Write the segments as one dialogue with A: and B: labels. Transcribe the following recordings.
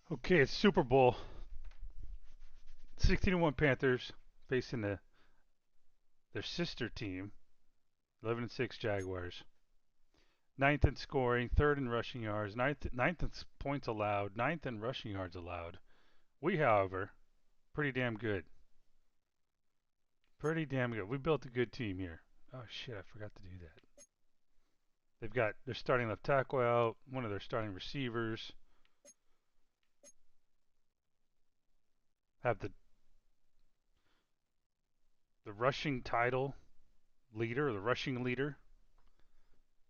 A: Okay, it's Super Bowl. 16-1 Panthers facing their sister team, 11-6 Jaguars. Ninth in scoring, third in rushing yards, ninth in points allowed, ninth in rushing yards allowed. We, however, pretty damn good. Pretty damn good. We built a good team here. Oh shit, I forgot to do that. They've got their starting left tackle out, one of their starting receivers. Have the rushing title leader, or the rushing leader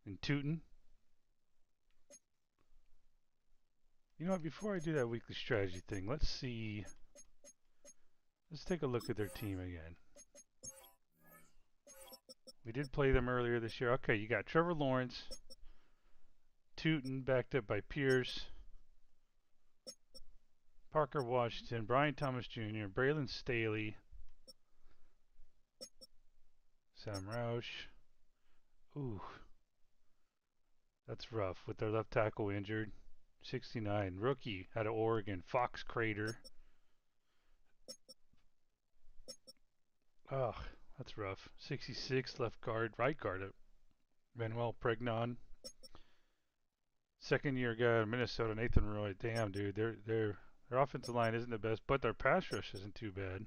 A: in Tootin. You know what? Before I do that weekly strategy thing, let's see. Let's take a look at their team again. We did play them earlier this year. Okay, you got Trevor Lawrence, Tootin backed up by Pierce, Parker Washington, Brian Thomas Jr., Braylon Staley, Sam Roush. Ooh, that's rough with their left tackle injured. 69. Rookie out of Oregon, Fox Crater. Oh, that's rough. 66 left guard, right guard at Manuel Pregnon. Second year guy in Minnesota, Nathan Roy. Damn, dude, their offensive line isn't the best, but their pass rush isn't too bad.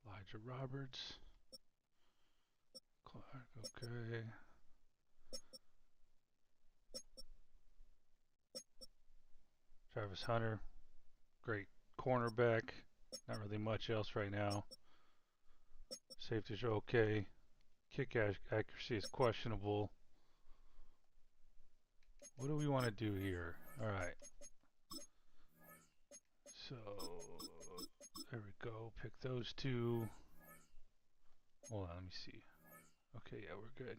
A: Elijah Roberts, Clark, okay. Travis Hunter, great cornerback. Not really much else right now. Safeties are okay. Kick accuracy is questionable. What do we want to do here? All right. So there we go. Pick those two. Hold on, let me see. Okay, yeah, we're good.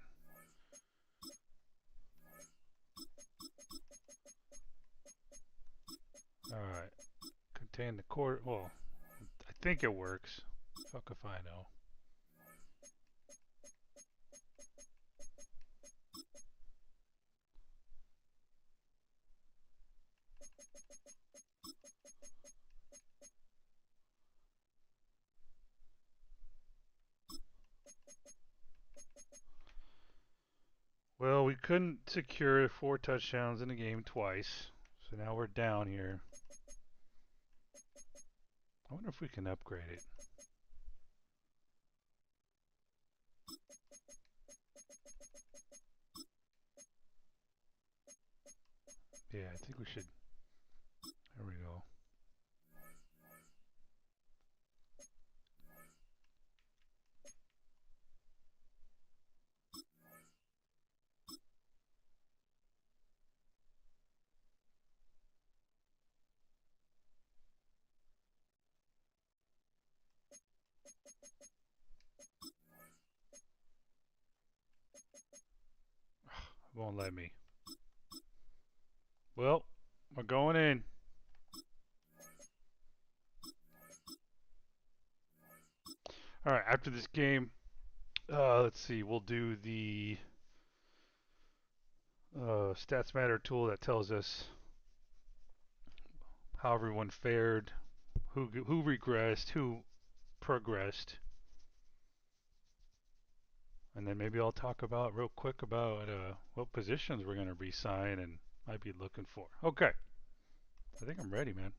A: All right. Contain the court. Well, I think it works. Fuck if I know. Well, we couldn't secure 4 touchdowns in the game twice, so now we're down here. I wonder if we can upgrade it. Yeah, I think we should. There we go. It won't let me. Well, we're going in. All right, after this game, let's see. We'll do the Stats Matter tool that tells us how everyone fared, who regressed, who progressed, and then maybe I'll talk about real quick about what positions we're going to re-sign and might be looking for. Okay, I think I'm ready, man.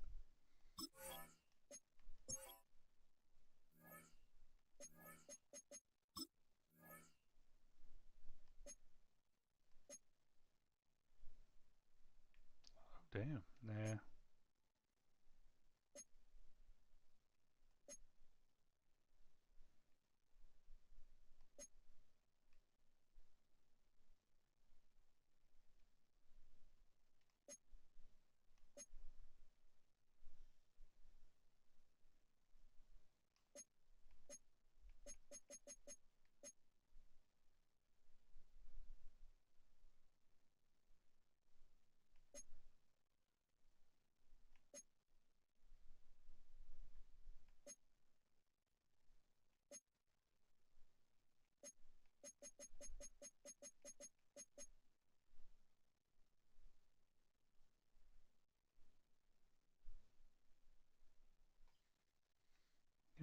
A: Damn, nah.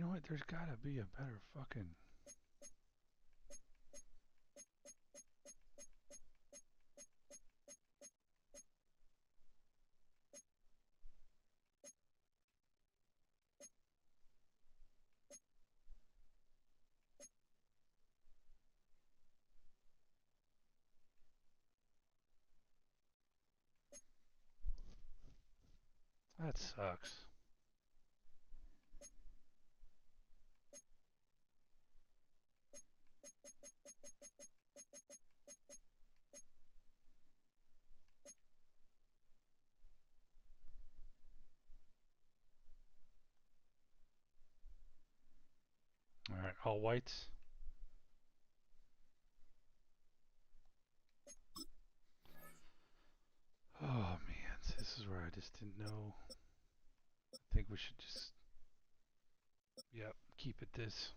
A: know what? There's got to be a better fucking... That sucks. All right, all whites. Oh man, this is where I just didn't know. I think we should just, yep, keep it this.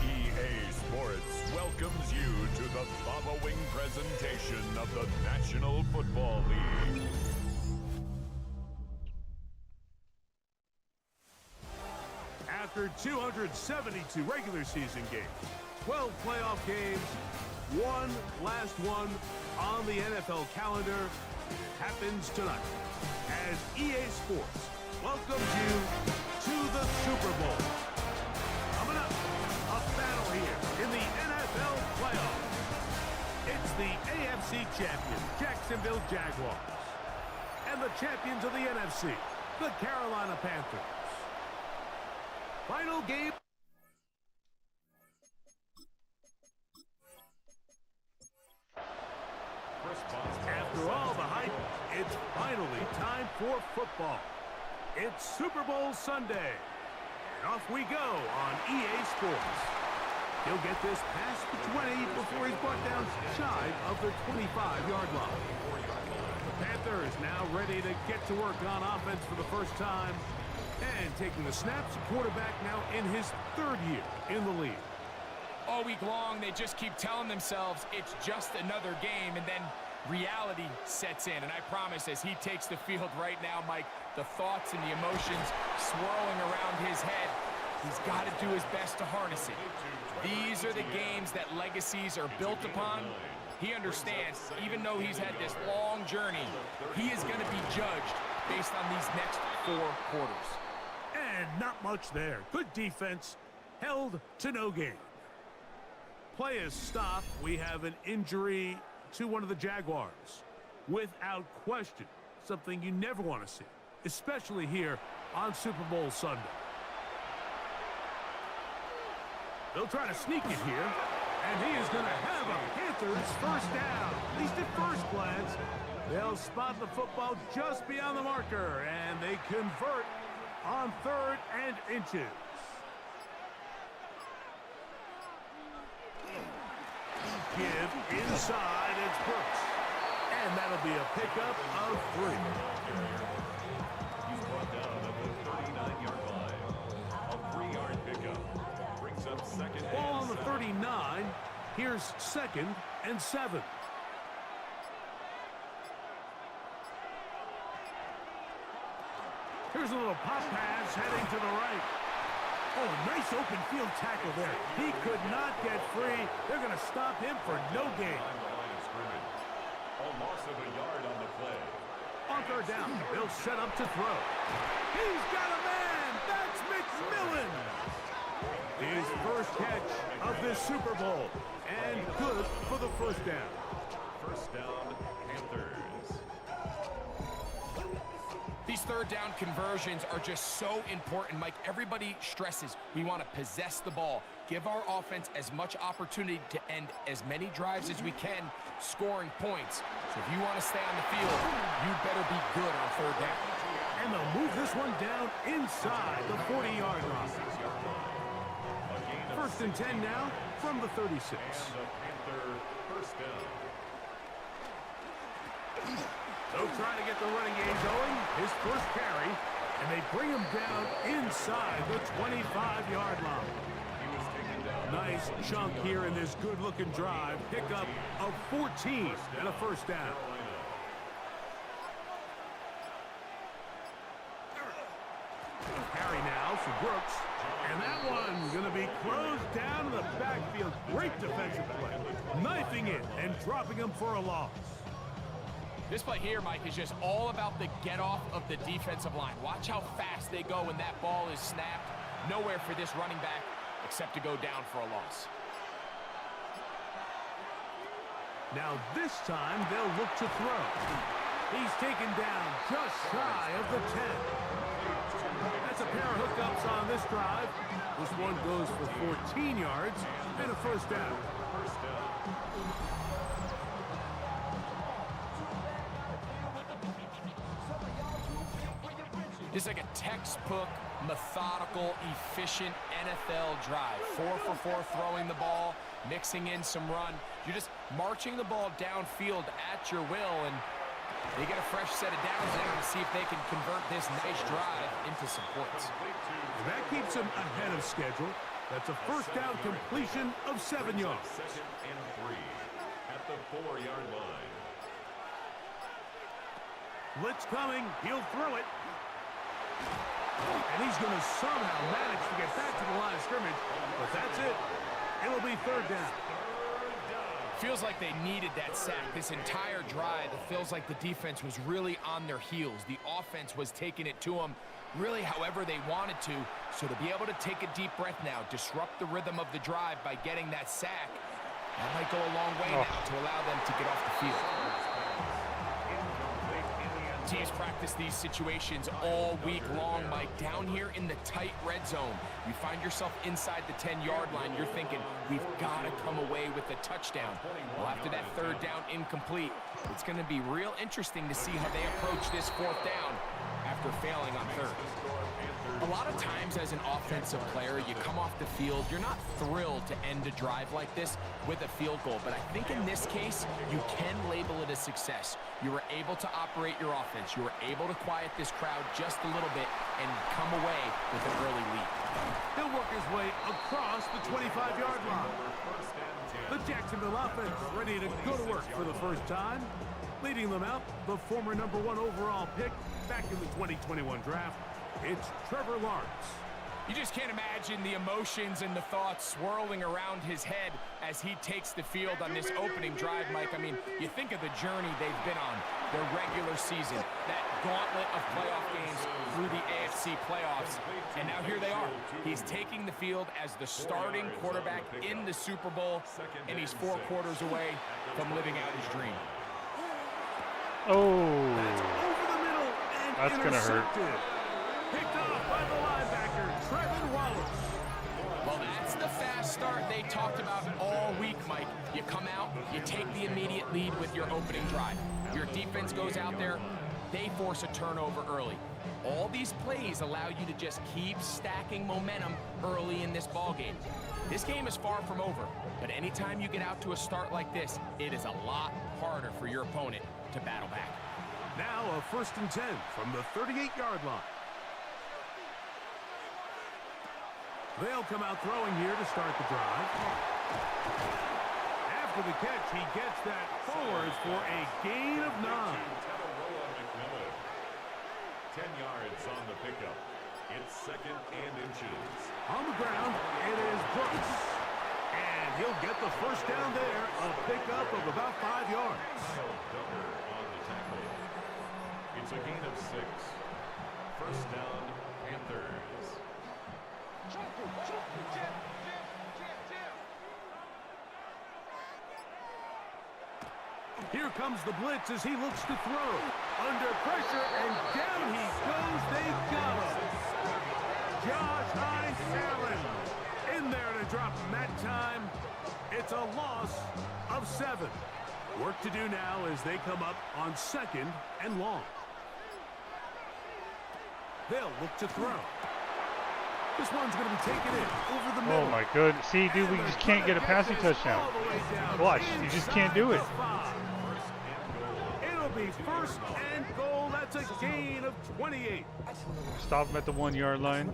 B: EA Sports welcomes you to the following presentation of the National Football League.
C: After 272 regular season games, 12 playoff games, one last one on the NFL calendar happens tonight as EA Sports welcomes you to the Super Bowl. Coming up, a battle here in the NFL playoffs. It's the AFC champion, Jacksonville Jaguars, and the champions of the NFC, the Carolina Panthers. Final game. After all the hype, it's finally time for football. It's Super Bowl Sunday. And off we go on EA Sports. He'll get this past the 20 before he's brought down shy of the 25-yard line. The Panthers now ready to get to work on offense for the first time. And taking the snaps, quarterback now in his third year in the league.
D: All week long, they just keep telling themselves it's just another game, and then reality sets in. And I promise, as he takes the field right now, Mike, the thoughts and the emotions swirling around his head, he's got to do his best to harness it. These are the games that legacies are built upon. He understands, even though he's had this long journey, he is going to be judged based on these next 4 quarters.
C: And not much there. Good defense, held to no gain. Play is stopped. We have an injury to one of the Jaguars. Without question, something you never want to see, especially here on Super Bowl Sunday. They'll try to sneak it here, and he is going to have a Panthers first down. At least at first glance, they'll spot the football just beyond the marker, and they convert on 3rd and inches. Give inside, it's Brooks. And that'll be a pickup of 3.
B: He's brought down at the 39-yard line. A 3-yard pickup brings up second and
C: Ball on the 39. Here's 2nd and 7. Here's a little pop pass heading to the right. Oh, nice open field tackle there. He could not get free. They're going to stop him for no gain.
B: A loss of a yard on the play.
C: On 3rd down, they'll set up to throw. He's got a man. That's McMillan. His first catch of this Super Bowl. And good for the first down.
B: First down, Panthers.
D: These 3rd down conversions are just so important, Mike. Everybody stresses we want to possess the ball, give our offense as much opportunity to end as many drives as we can, scoring points. So if you want to stay on the field, you better be good on 3rd down.
C: And they'll move this one down inside the 40-yard line. 1st and 10 now from the 36.
B: And the Panther first down.
C: So trying to get the running game going, his first carry, and they bring him down inside the 25-yard line.
B: He was
C: Nice chunk here in this good-looking drive. Pickup of 14 and a first down. Carry now for Brooks. And that one going to be closed down in the backfield. Great defensive play. Knifing it and dropping him for a loss.
D: This play here, Mike, is just all about the get-off of the defensive line. Watch how fast they go when that ball is snapped. Nowhere for this running back except to go down for a loss.
C: Now this time they'll look to throw. He's taken down just shy of the 10. That's a pair of hookups on this drive. This one goes for 14 yards and a first down.
D: This is like a textbook, methodical, efficient NFL drive. 4 for 4 throwing the ball, mixing in some run. You're just marching the ball downfield at your will, and they get a fresh set of downs there to see if they can convert this nice drive into some points.
C: And that keeps them ahead of schedule. That's a first down completion of 7 yards.
B: 2nd and 3 at the 4-yard line.
C: Blitz coming. He'll throw it. And he's going to somehow manage to get back to the line of scrimmage. But that's it. It'll be 3rd down.
D: Feels like they needed that sack this entire drive. It feels like the defense was really on their heels. The offense was taking it to them really however they wanted to. So to be able to take a deep breath now, disrupt the rhythm of the drive by getting that sack, that might go a long way now to allow them to get off the field. Teams practice these situations all week long, Mike. Down here in the tight red zone, you find yourself inside the 10-yard line. You're thinking, we've got to come away with a touchdown. Well, after that 3rd down incomplete, it's going to be real interesting to see how they approach this 4th down after failing on 3rd. A lot of times as an offensive player, you come off the field, you're not thrilled to end a drive like this with a field goal, but I think in this case, you can label it a success. You were able to operate your offense. You were able to quiet this crowd just a little bit and come away with an early lead.
C: He'll work his way across the 25-yard line. The Jacksonville offense ready to go to work for the first time. Leading them out, the former #1 overall pick back in the 2021 draft. It's Trevor Lawrence.
D: You just can't imagine the emotions and the thoughts swirling around his head as he takes the field on this opening drive, Mike. I mean, you think of the journey they've been on, their regular season, that gauntlet of playoff games through the AFC playoffs, and now here they are. He's taking the field as the starting quarterback in the Super Bowl, and he's 4 quarters away from living out his dream.
A: Oh,
C: That's over the middle and
A: that's going to hurt.
C: Picked off by the linebacker, Trevor Wallace.
D: Well, that's the fast start they talked about all week, Mike. You come out, you take the immediate lead with your opening drive. Your defense goes out there, they force a turnover early. All these plays allow you to just keep stacking momentum early in this ballgame. This game is far from over, but anytime you get out to a start like this, it is a lot harder for your opponent to battle back.
C: Now a 1st and 10 from the 38-yard line. They'll come out throwing here to start the drive. After the catch, he gets that forward for a gain of 9.
B: 10 yards on the pickup. It's 2nd and inches.
C: On the ground, it is Brooks. And he'll get the first down there, a pickup of about 5 yards.
B: On the tackle. It's a gain of 6. First down, Panthers.
C: Here comes the blitz as he looks to throw. Under pressure, and down he goes. They got him. Josh Hines Allen in there to drop him that time. It's a loss of 7. Work to do now as they come up on 2nd and long. They'll look to throw. This one's going to be taken in over the middle.
A: Oh my goodness. See, dude, we just can't get a passing touchdown. Watch, you just can't do it.
C: It'll be 1st and goal. That's a gain of 28.
A: Stop him at the 1-yard line.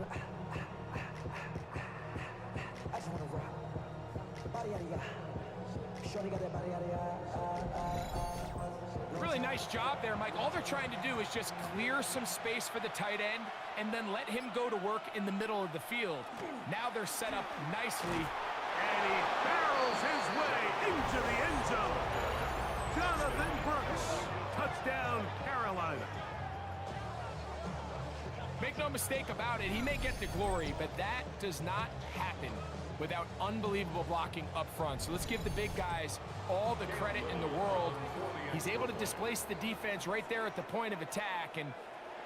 D: Really nice job there, Mike. All they're trying to do is just clear some space for the tight end and then let him go to work in the middle of the field. Now they're set up nicely.
C: And he barrels his way into the end zone. Jonathan Brooks, touchdown Carolina.
D: Make no mistake about it, he may get the glory, but that does not happen without unbelievable blocking up front. So let's give the big guys all the credit in the world. He's able to displace the defense right there at the point of attack, and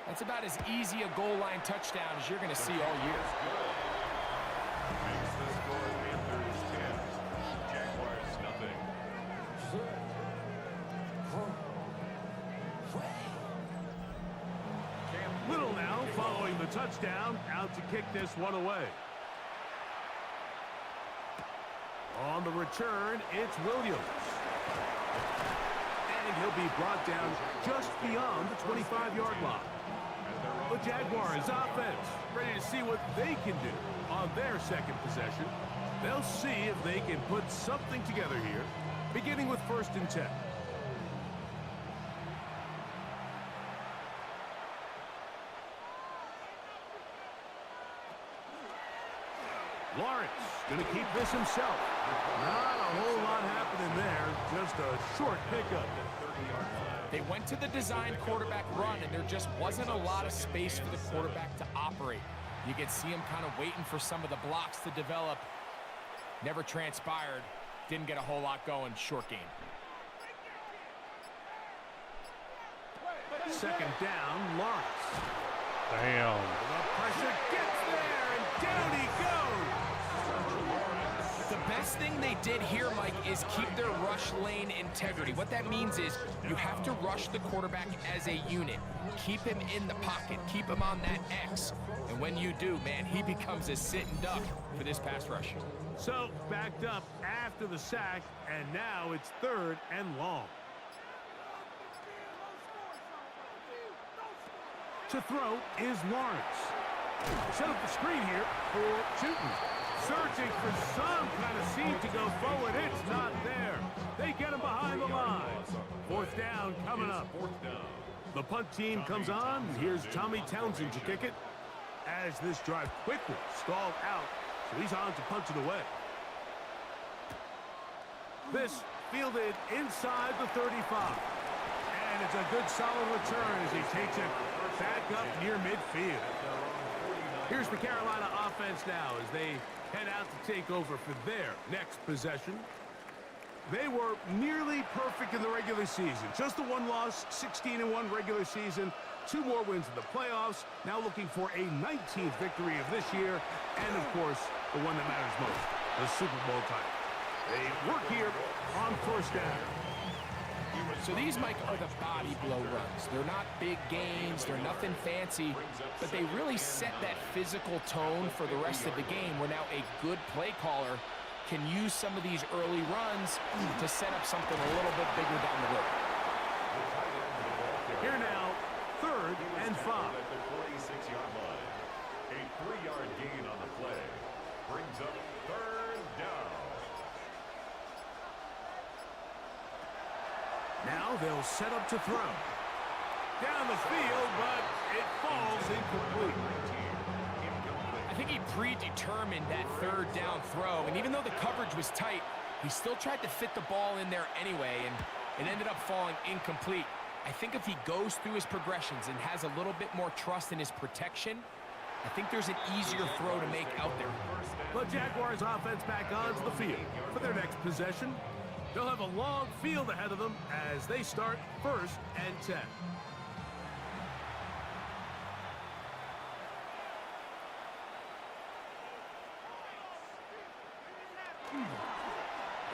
D: that's about as easy a goal line touchdown as you're going to see all year.
B: Makes the score Panthers 10, Jaguars nothing.
C: Little now following the touchdown, out to kick this one away. On the return, it's Williams. And he'll be brought down just beyond the 25-yard line. The Jaguars offense ready to see what they can do on their second possession. They'll see if they can put something together here, beginning with 1st and 10. Lawrence going to keep this himself. Not a whole lot happening there. Just a short pickup.
D: They went to the design quarterback run, and there just wasn't a lot of space for the quarterback to operate. You could see him kind of waiting for some of the blocks to develop. Never transpired. Didn't get a whole lot going. Short game.
C: Second down, Lawrence.
A: Damn.
C: The pressure gets there, and down he goes.
D: The best thing they did here, Mike, is keep their rush lane integrity. What that means is you have to rush the quarterback as a unit. Keep him in the pocket. Keep him on that X. And when you do, man, he becomes a sitting duck for this pass rush.
C: So, backed up after the sack, and now it's 3rd and long. To throw is Lawrence. Set up the screen here for Newton. Searching for some kind of seam to go forward. It's not there. They get him behind the line. 4th down coming up. The punt team comes on. Here's Tommy Townsend to kick it. As this drive quickly stalled out, so he's on to punch it away. This fielded inside the 35. And it's a good solid return as he takes it back up near midfield. Here's the Carolina offense now as they head out to take over for their next possession. They were nearly perfect in the regular season. Just the one loss, 16-1 regular season, 2 more wins in the playoffs. Now looking for a 19th victory of this year, and of course, the one that matters most, the Super Bowl title. They work here on 1st down.
D: So these, Mike, are the body blow runs. They're not big gains. They're nothing fancy, but they really set that physical tone for the rest of the game where now a good play caller can use some of these early runs to set up something a little bit bigger down the road.
C: Here now, 3rd and 5.
B: At the 46-yard line. A 3-yard gain on the play brings up 3rd down.
C: Now they'll set up to throw. Down the field, but it falls incomplete.
D: I think he predetermined that 3rd down throw, and even though the coverage was tight, he still tried to fit the ball in there anyway, and it ended up falling incomplete. I think if he goes through his progressions and has a little bit more trust in his protection, I think there's an easier throw to make out there.
C: The Jaguars offense back onto the field for their next possession. They'll have a long field ahead of them as they start 1st and 10.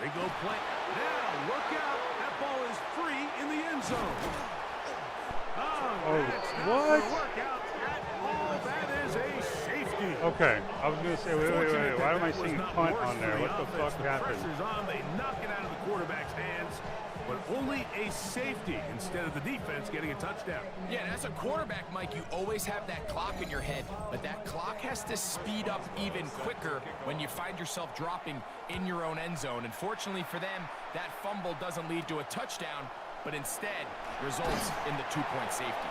C: They go play. Now, look out. That ball is free in the end zone.
A: Oh,
C: that's not
A: what?
C: gonna work out at all. That is a safety.
A: Okay, I was going to say, wait.
C: Fortunate
A: Why am I
C: that was
A: seeing
C: not
A: punt
C: worse
A: on there?
C: for the
A: What the
C: offense.
A: fuck
C: The
A: happened?
C: pressure's on. They knock it out of the quarterback's hands. but only a safety instead of the defense getting a touchdown.
D: Yeah, and as a quarterback, Mike, you always have that clock in your head, but that clock has to speed up even quicker when you find yourself dropping in your own end zone. And fortunately for them, that fumble doesn't lead to a touchdown, but instead results in the 2-point safety.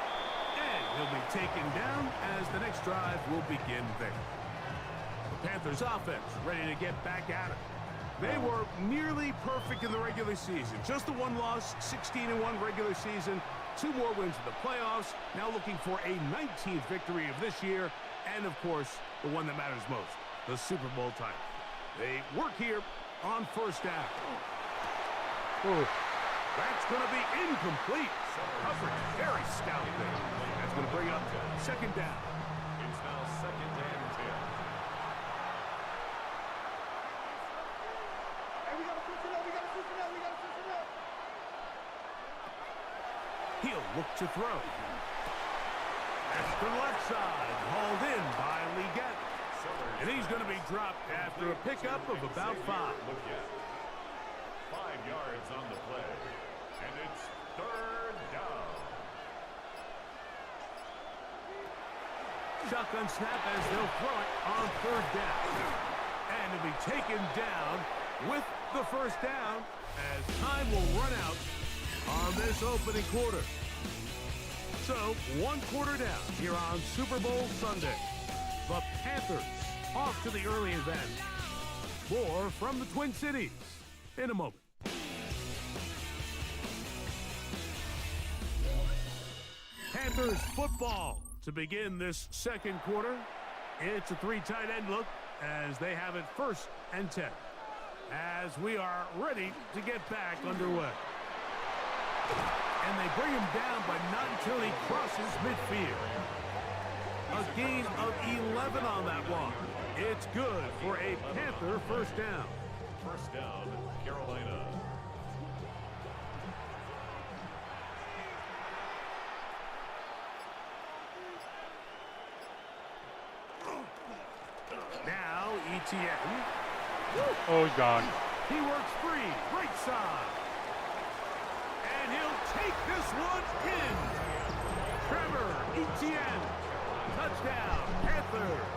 C: And he'll be taken down as the next drive will begin there. The Panthers offense ready to get back at it. They were nearly perfect in the regular season. Just the one loss, 16-1 regular season, 2 more wins in the playoffs. Now looking for a 19th victory of this year, and of course, the one that matters most, the Super Bowl title. They work here on first down.
A: Ooh.
C: That's going to be incomplete. Coverage very stout there. That's going to bring up second down.
B: It's now 2nd and 10.
C: He'll look to throw. That's to the left side. Hauled in by Leggett. And he's going to be dropped after a pickup of about 5.
B: 5 yards on the play. And it's 3rd down.
C: Shotgun snap as they'll throw it on 3rd down. And it'll be taken down with the first down as time will run out on this opening quarter. So, 1 quarter down here on Super Bowl Sunday. The Panthers off to the early advance. More from the Twin Cities in a moment. Panthers football to begin this second quarter. It's a 3 tight end look as they have it 1st and 10. As we are ready to get back underway. And they bring him down, but not until he crosses midfield. A gain of 11 on that one. It's good for a Panther first down.
B: First down, Carolina.
C: Now ETN.
A: Oh, he's gone.
C: He works free, right side. And he'll take this one in. Trevor Etienne. Touchdown, Panthers.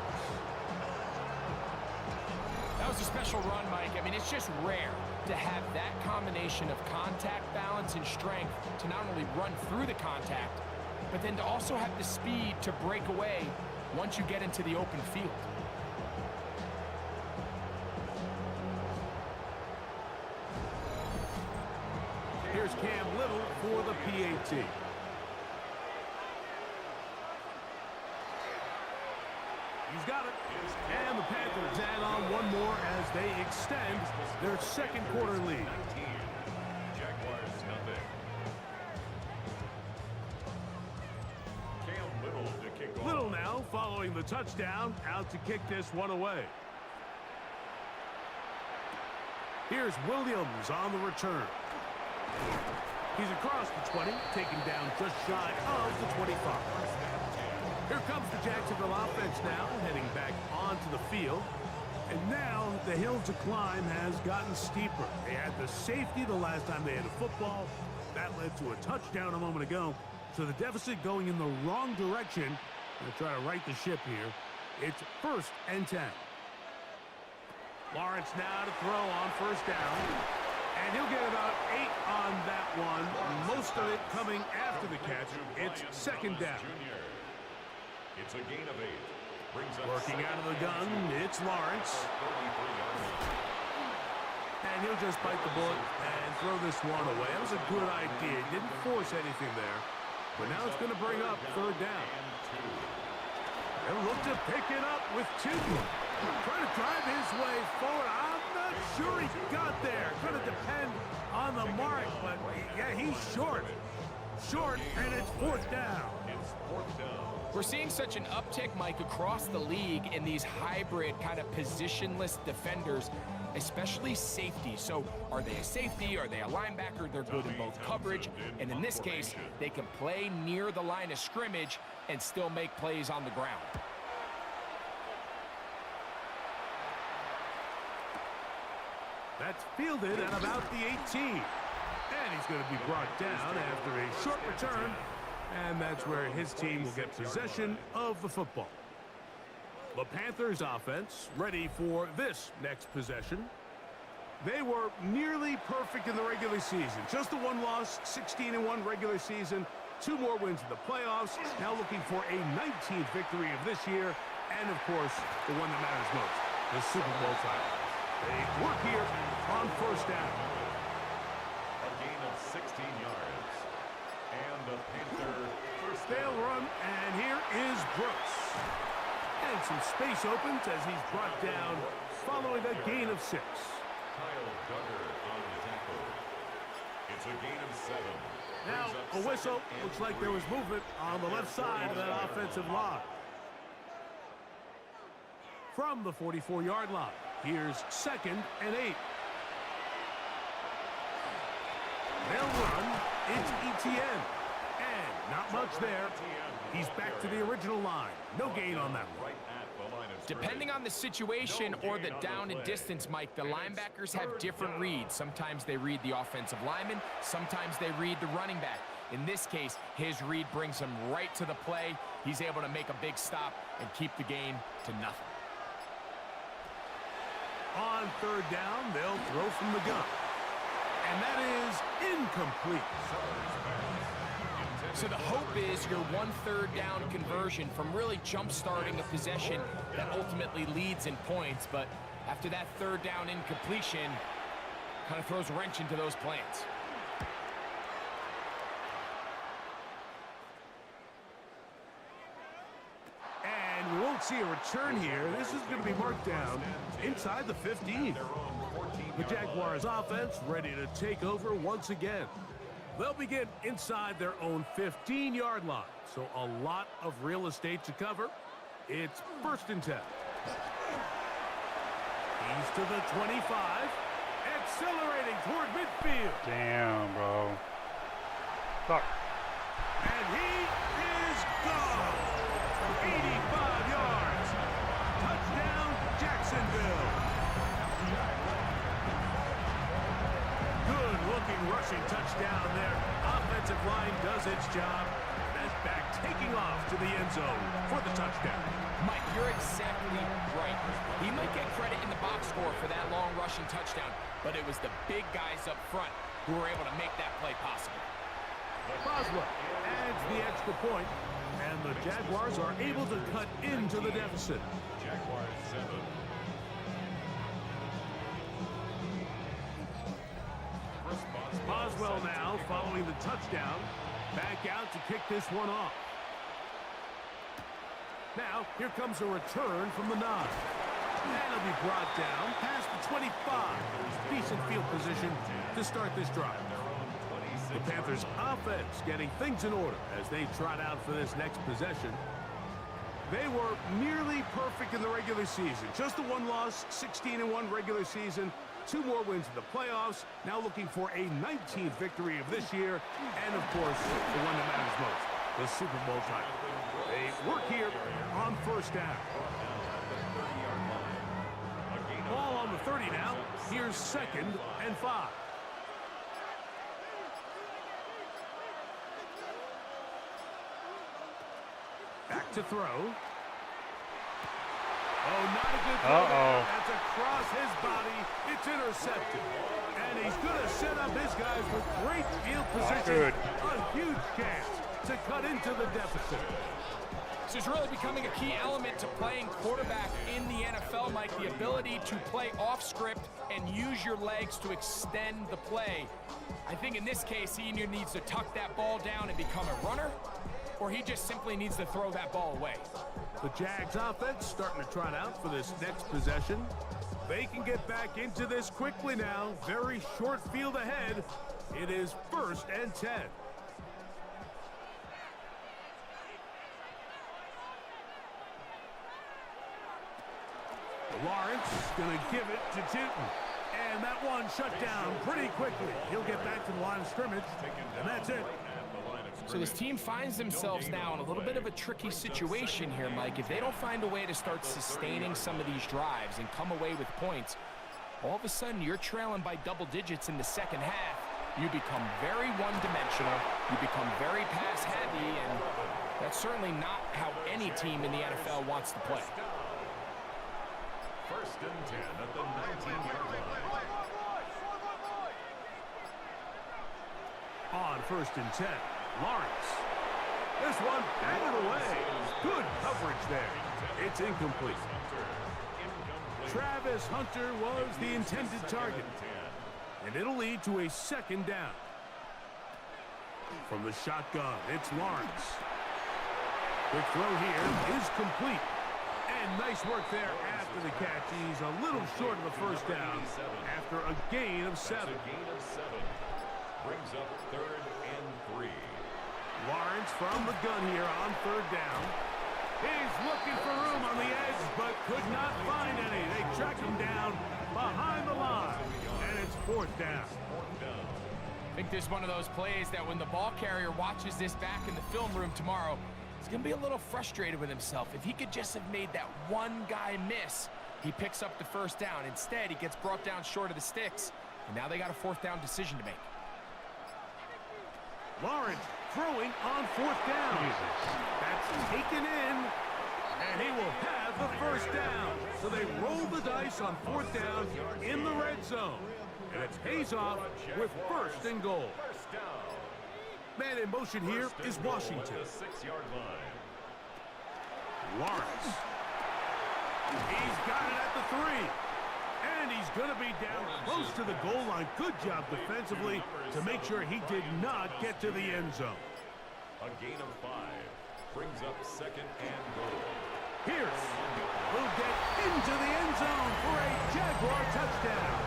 D: That was a special run, Mike. I mean, it's just rare to have that combination of contact, balance, and strength to not only run through the contact, but then to also have the speed to break away once you get into the open field.
C: Here's Cam Little for the PAT. He's got it. And the Panthers add on one more as they extend their second quarter lead.
B: Jaguars nothing. Cam Little to kick off.
C: Little now following the touchdown, out to kick this one away. Here's Williams on the return. He's across the 20, taken down just shy of the 25. Here comes the Jacksonville offense now, heading back onto the field. And now the hill to climb has gotten steeper. They had the safety the last time they had a football. That led to a touchdown a moment ago. So the deficit going in the wrong direction. They'll try to right the ship here. It's 1st and 10. Lawrence now to throw on first down. And he'll get about 8 on that one. Most of it coming after the catch. It's second down.
B: It's a gain of 8. Brings up
C: Working out of the gun, it's Lawrence. And he'll just bite the bullet and throw this one away. That was a good idea. Didn't force anything there. But now it's going to bring up 3rd down. They'll look to pick it up with 2. Trying to drive his way forward. I'm not sure he got there. Going to depend on the mark, but yeah, he's short. Short, and it's 4th down.
B: It's 4th down.
D: We're seeing such an uptick, Mike, across the league in these hybrid kind of positionless defenders, especially safety. So are they a safety? Are they a linebacker? They're good in both coverage. And in this case, they can play near the line of scrimmage and still make plays on the ground.
C: That's fielded at about the 18. And he's going to be brought down after a short return. And that's where his team will get possession of the football. The Panthers offense ready for this next possession. They were nearly perfect in the regular season. Just the one loss, 16-1 regular season. 2 more wins in the playoffs. Now looking for a 19th victory of this year. And, of course, the one that matters most, the Super Bowl title. They work here on first down.
B: A gain of 16 yards. And the Panther first down.
C: They'll run, and here is Brooks. And some space opens as he's brought down following a gain of 6.
B: Kyle Duggar on the tackle. It's a gain of 7.
C: Now, a whistle. Looks like there was movement on the left side of that offensive line. From the 44-yard line, here's 2nd and 8. They'll run. It's Etienne. And not much there. He's back to the original line. No gain on that one.
D: Depending on the situation or the down and distance, Mike, the linebackers have different reads. Sometimes they read the offensive lineman. Sometimes they read the running back. In this case, his read brings him right to the play. He's able to make a big stop and keep the game to nothing.
C: On 3rd down, they'll throw from the gun. And that is incomplete.
D: So the hope is your 1/3 down conversion from really jump-starting a possession that ultimately leads in points. But after that 3rd down incompletion, kind of throws a wrench into those plans.
C: And we won't see a return here. This is going to be marked down inside the 15. The Jaguars offense ready to take over once again. They'll begin inside their own 15-yard line. So a lot of real estate to cover. It's 1st and 10. He's to the 25. Accelerating toward midfield.
A: Damn, bro. Fuck.
C: And he is gone. 85 yards. Touchdown, Jacksonville. Good-looking rushing touchdown there. Offensive line does its job. That back taking off to the end zone for the touchdown.
D: Mike, you're exactly right. He might get credit in the box score for that long rushing touchdown, but it was the big guys up front who were able to make that play possible.
C: Boswell adds the extra point, and the Jaguars are able to cut into the deficit.
B: Jaguars 7.
C: Boswell now following the touchdown. Back out to kick this one off. Now, here comes a return from the 9. And he'll be brought down past the 25. Decent field position to start this drive. The Panthers offense getting things in order as they trot out for this next possession. They were nearly perfect in the regular season. Just the one loss, 16-1 regular season. 2 more wins in the playoffs. Now looking for a 19th victory of this year. And, of course, the one that matters most, the Super Bowl title. They work here on first down. Ball on the 30 now. Here's 2nd and 5. Back to throw. Oh, not a good throw. That's across his body. It's intercepted. And he's going to set up his guys with great field position. A huge chance to cut into the deficit.
D: This is really becoming a key element to playing quarterback in the NFL, Mike. The ability to play off script and use your legs to extend the play. I think in this case, he either needs to tuck that ball down and become a runner, or he just simply needs to throw that ball away.
C: The Jags offense starting to trot out for this next possession. They can get back into this quickly now. Very short field ahead. It is 1st and 10. Lawrence going to give it to Tootin. And that one shut down pretty quickly. He'll get back to the line of scrimmage, and that's it.
D: So this team finds themselves now in a little bit of a tricky situation here, Mike. If they don't find a way to start sustaining some of these drives and come away with points, all of a sudden you're trailing by double digits in the second half, You become very one-dimensional, you become very pass-heavy, and that's certainly not how any team in the NFL wants to play.
B: First and 10 at the 19-yard line.
C: On first and 10, Lawrence. This one batted away. Good coverage there. It's incomplete. Travis Hunter was the intended target. And it'll lead to a second down. From the shotgun, it's Lawrence. The throw here is complete. And nice work there after the catch. He's a little short of the first down after a gain of 7.
B: Brings up 3rd and 3.
C: Lawrence from the gun here on 3rd down. He's looking for room on the edge, but could not find any. They track him down behind the line, and it's 4th down.
D: I think this is one of those plays that when the ball carrier watches this back in the film room tomorrow, he's going to be a little frustrated with himself. If he could just have made that one guy miss, he picks up the first down. Instead, he gets brought down short of the sticks, and now they got a 4th down decision to make.
C: Lawrence throwing on 4th down.
A: Jesus.
C: That's taken in, and he will have the first down. So they roll the dice on 4th down in the red zone. And it pays off with 1st and goal. Man in motion here is Washington.
B: 6-yard line.
C: Lawrence. He's got it at the 3. And he's going to be down close to the goal line. Good job defensively to make sure he did not get to the end zone.
B: A gain of 5. Brings up 2nd and goal.
C: Pierce will get into the end zone for a Jaguar touchdown.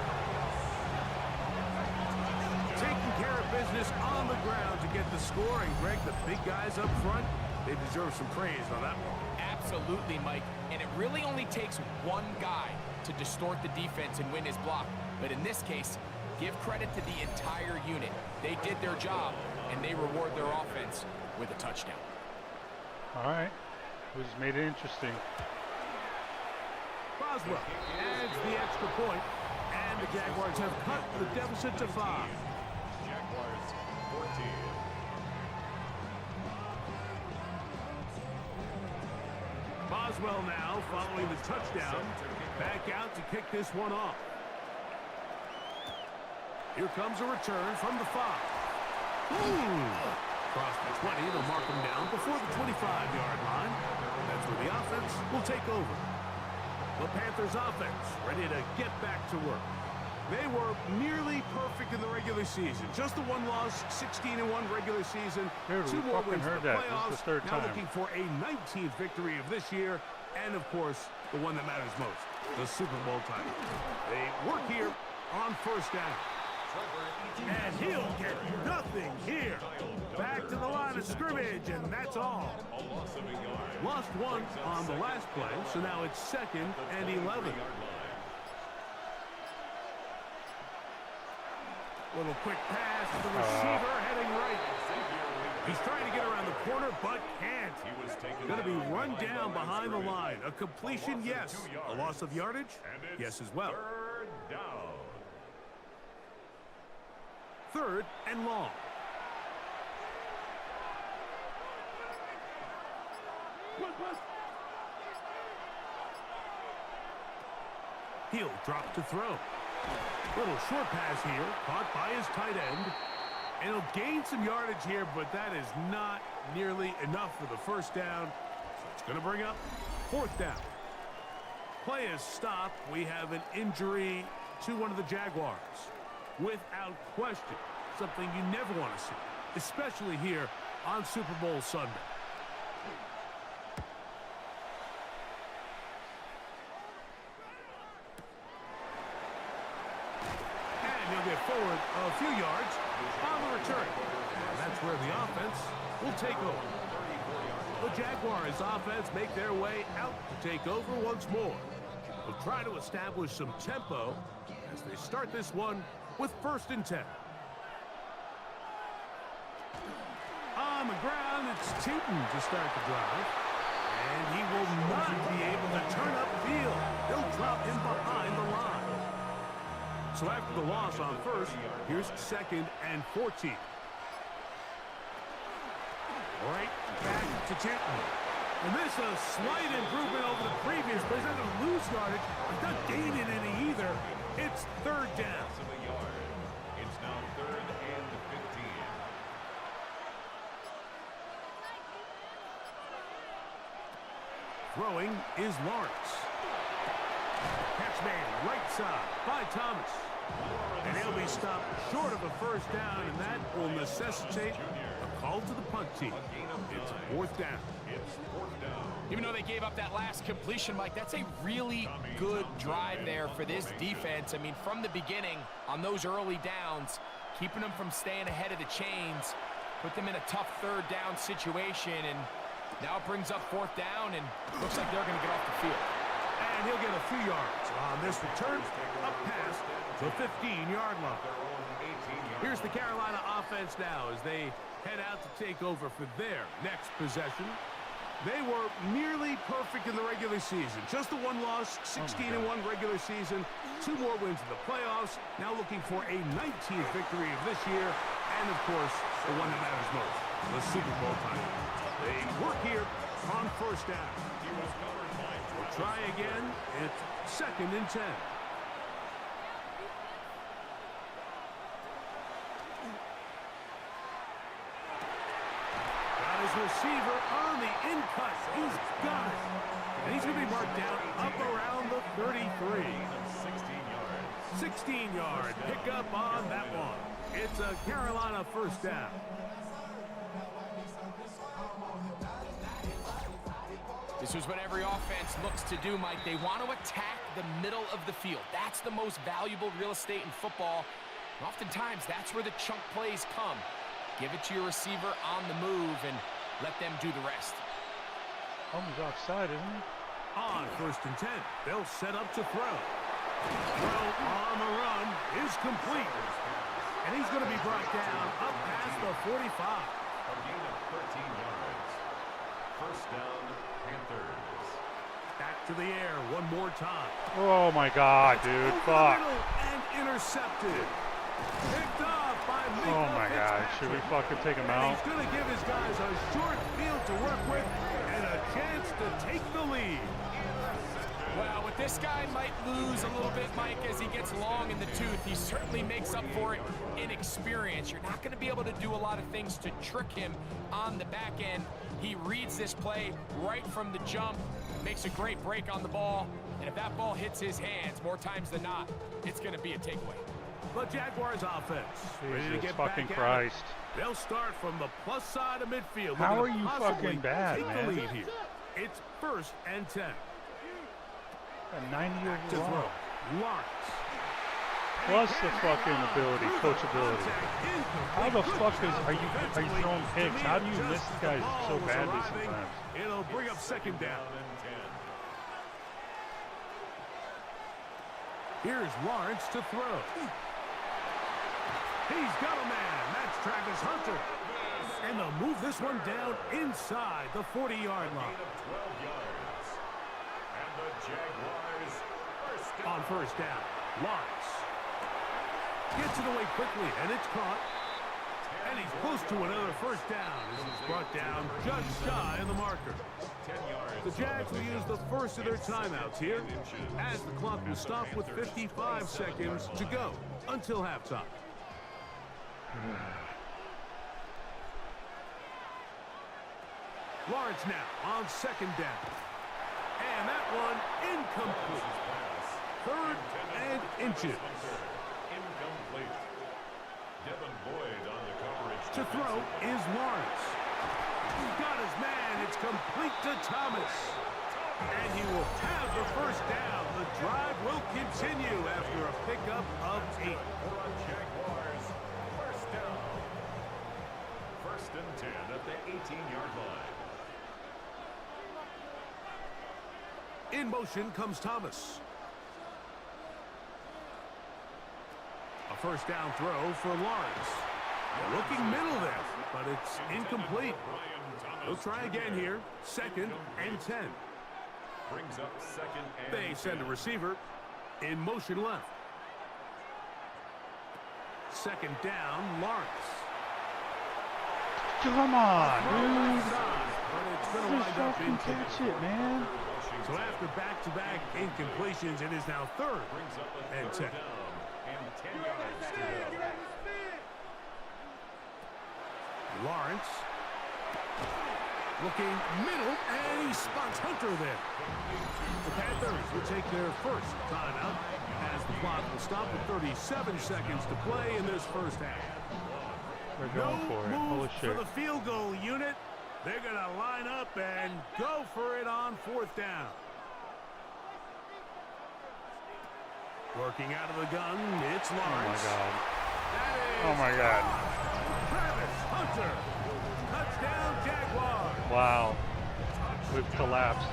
C: Taking care of business on the ground to get the score. And Greg, the big guys up front, they deserve some praise on that one.
D: Absolutely, Mike. And it really only takes one guy to distort the defense and win his block. But in this case, give credit to the entire unit. They did their job, and they reward their offense with a touchdown.
A: All right. We just made it interesting.
C: Boswell adds the extra point, and the Jaguars have cut the deficit to 5.
B: Jaguars 14.
C: Boswell now following the touchdown. Back out to kick this one off. Here comes a return from the 5. Across the 20, they'll mark him down before the 25-yard line. That's where the offense will take over. The Panthers offense ready to get back to work. They were nearly perfect in the regular season. Just the one loss, 16-1 regular season.
A: Dude,
C: 2
A: we
C: more
A: fucking
C: wins in
A: heard
C: the
A: that. This is
C: playoffs.
A: the third
C: now
A: time.
C: looking for a 19th victory of this year. And, of course, the one that matters most, the Super Bowl title. They work here on 1st down. And he'll get nothing here. Back to the line of scrimmage, and that's all. Lost 1 on the last play, so now it's 2nd and 11. Little quick pass to the receiver heading right. He's trying to get around the corner, but can't. Going to be run down behind the line. A completion, yes. A loss of yardage, yes as well.
B: 3rd down.
C: 3rd and long. He'll drop to throw. Little short pass here, caught by his tight end. And he'll gain some yardage here, but that is not nearly enough for the first down. So it's going to bring up 4th down. Play is stopped. We have an injury to one of the Jaguars. Without question, something you never want to see, especially here on Super Bowl Sunday. And he'll get forward a few yards on the return. And that's where the offense will take over. The Jaguars offense make their way out to take over once more. They'll try to establish some tempo as they start this one with 1st and 10. On the ground, it's Tootin to start the drive. And he will not be able to turn upfield. He'll drop him behind the line. So after the loss on first, here's 2nd and 14. Right back to Tinton. And this is a slight improvement over the previous play. He's not going to lose yardage. He's not gaining any either. It's 3rd down.
B: It's now 3rd and 15.
C: Throwing is Lawrence. Catch made right side by Thomas. And he'll be stopped short of a 1st down, and that will necessitate a call to the punt team. It's 4th down.
D: Even though they gave up that last completion, Mike, that's a really good drive there for this defense. I mean, from the beginning, on those early downs, keeping them from staying ahead of the chains, put them in a tough 3rd down situation, and now it brings up 4th down, and looks like they're going to get off the field.
C: And he'll get a few yards on this return, up past the 15-yard line. Here's the Carolina offense now as they head out to take over for their next possession. They were nearly perfect in the regular season. Just the 1 loss, 16-1 regular season, 2 more wins in the playoffs. Now looking for a 19th victory of this year, and of course, the one that matters most, the Super Bowl title. They work here on 1st down. We'll try again. It's 2nd and 10. His receiver on the in-cut. He's got it. And he's going to be marked down up around the 33. 16-yard pickup on that one. It's a Carolina 1st down.
D: This is what every offense looks to do, Mike. They want to attack the middle of the field. That's the most valuable real estate in football. And oftentimes, that's where the chunk plays come. Give it to your receiver on the move and let them do the rest.
A: Almost offside, isn't he?
C: On 1st and 10, they'll set up to throw. Throw on the run is complete. And he's going to be brought down up past the 45.
B: A gain of 13 yards. 1st down, Panthers.
C: Back to the air one more time.
A: Oh my God, dude!
C: Over the
A: Fuck!
C: middle and intercepted. Picked off by Mika
A: Oh my God!
C: Fitzpatrick.
A: Should we fucking take him
C: And
A: out?
C: he's going to give his guys a short field to work with and a chance to take the lead.
D: Well, with this guy might lose a little bit, Mike, as he gets long in the tooth. He certainly makes up for it in experience. You're not going to be able to do a lot of things to trick him on the back end. He reads this play right from the jump, makes a great break on the ball, and if that ball hits his hands more times than not, it's going to be a takeaway.
C: The Jaguars offense ready to
A: Jesus
C: get
A: fucking
C: back
A: Christ!
C: at it. They'll start from the plus side of midfield.
A: How
C: looking
A: are
C: to
A: you
C: possibly
A: fucking bad,
C: take
A: man?
C: the lead here. It's 1st and 10.
A: A 90
C: Back to
A: overall.
C: throw. Lawrence.
A: Plus the fucking ability, coachability. How the fuck are you throwing picks? How do you miss guys so badly sometimes?
C: It'll bring up 2nd down. Here's Lawrence to throw. He's got a man. That's Travis Hunter. And they'll move this one down inside the 40-yard line.
B: 12 yards. And the Jaguars
C: On 1st down, Lawrence gets it away quickly, and it's caught. And he's close to another 1st down as he's brought down just shy of the marker.
B: 10 yards.
C: The Jags will use the first of their timeouts here as the clock will stop with 55 seconds to go until halftime. Lawrence now on 2nd down. And that one incomplete. 3rd and inches.
B: Incomplete. Devin Boyd on the coverage.
C: To throw is Lawrence. He's got his man. It's complete to Thomas. And he will have the 1st down. The drive will continue after a pickup of 8.
B: For a Jaguars. 1st down. 1st and 10 at the 18-yard line.
C: In motion comes Thomas. A 1st down throw for Lawrence. Looking middle there, but it's incomplete. He'll try again here. 2nd and 10.
B: Brings up 2nd and
C: They send a receiver in motion left. Second down, Lawrence.
A: Come on, dude.
C: But it's going to
A: Just
C: wind up
A: fucking catch it, man.
C: So after back-to-back incompletions, it is now 3rd and 10. Lawrence looking middle, and he spots Hunter there. The Panthers will take their first timeout as the clock will stop with 37 seconds to play in this first half.
A: They're going for it. Holy shit.
C: For the field goal unit. They're going to line up and go for it on 4th down. Working out of the gun, it's Lawrence.
A: Oh my god.
C: Travis Hunter. Touchdown, Jaguars.
A: Wow. We've collapsed.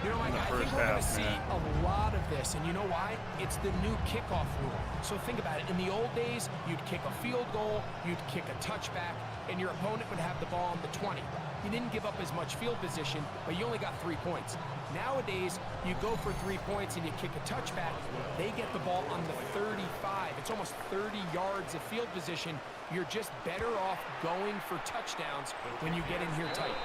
D: You know, Mike, I think we're going to see a lot of this, and you know why? It's the new kickoff rule. So think about it. In the old days, you'd kick a field goal, you'd kick a touchback, and your opponent would have the ball on the 20. You didn't give up as much field position, but you only got 3 points. Nowadays, you go for 3 points and you kick a touchback. They get the ball on the 35. It's almost 30 yards of field position. You're just better off going for touchdowns when you get in here tight.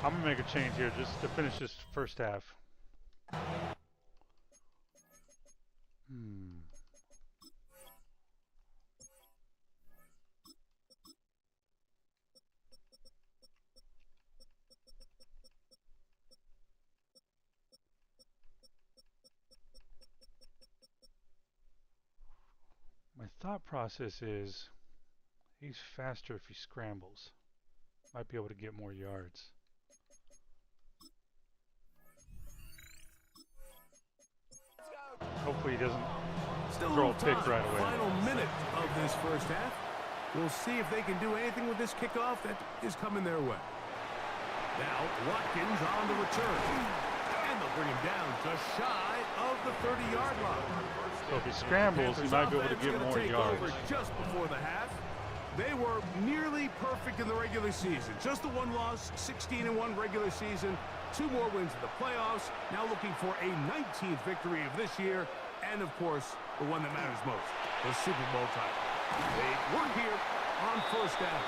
A: I'm going to make a change here just to finish this first half. My thought process is he's faster if he scrambles. Might be able to get more yards. Hopefully he doesn't throw a pick right away.
C: Final minute of this first half. We'll see if they can do anything with this kickoff that is coming their way. Now Watkins on the return. And they'll bring him down just shy of the 30-yard line.
A: So if he scrambles, he might be able to get more yards.
C: Just before the half. They were nearly perfect in the regular season. Just the one loss, 16-1 regular season. 2 more wins in the playoffs. Now looking for a 19th victory of this year. And, of course, the one that matters most, the Super Bowl title. They were here on first down.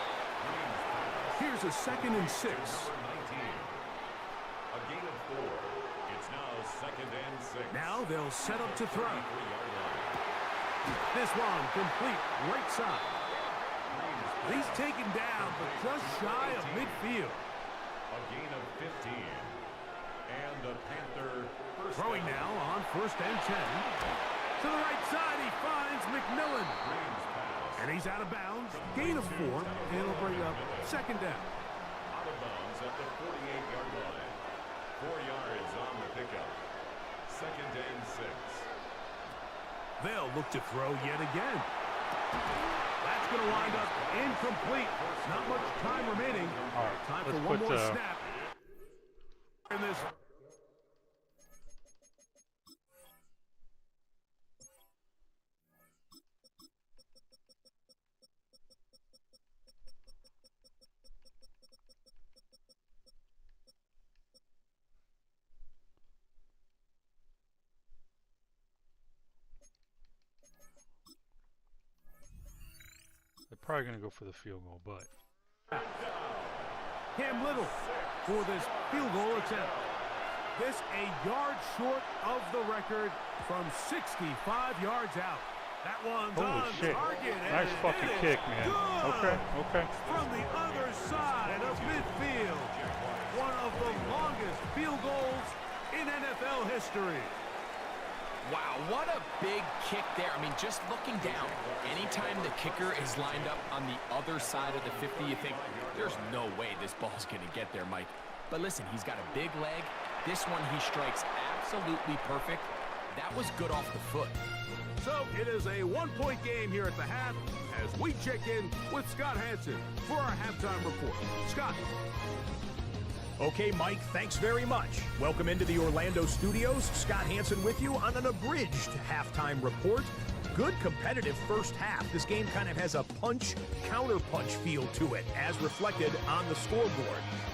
C: Here's a 2nd and 6.
B: A gain of 4. It's now 2nd and 6.
C: Now they'll set up to throw. This one complete right side. He's taken down, but just shy of midfield.
B: A gain of 15. And the Panther
C: throwing now on 1st and 10. To the right side, he finds McMillan. And he's out of bounds. Gain of 4, and it'll bring up 2nd down.
B: Out of bounds at the 48-yard line. 4 yards on the pickup. 2nd and 6.
C: They'll look to throw yet again. That's going to wind up incomplete. Not much time remaining.
A: All right,
C: time for one more snap. In this.
A: They're probably going to go for the field goal, but
C: Cam Little for this field goal attempt. This a yard short of the record from 65 yards out. That one's on target.
A: Nice fucking kick, man.
C: Good.
A: Okay.
C: From the other side of midfield. One of the longest field goals in NFL history.
D: Wow, what a big kick there. I mean, just looking down, anytime the kicker is lined up on the other side of the 50, you think, there's no way this ball's going to get there, Mike. But listen, he's got a big leg. This one he strikes absolutely perfect. That was good off the foot.
C: So it is a 1-point game here at the half as we check in with Scott Hansen for our halftime report. Scott.
E: Okay, Mike, thanks very much. Welcome into the Orlando studios. Scott Hansen with you on an abridged halftime report. good competitive first half. This game kind of has a punch-counter-punch feel to it, as reflected on the scoreboard.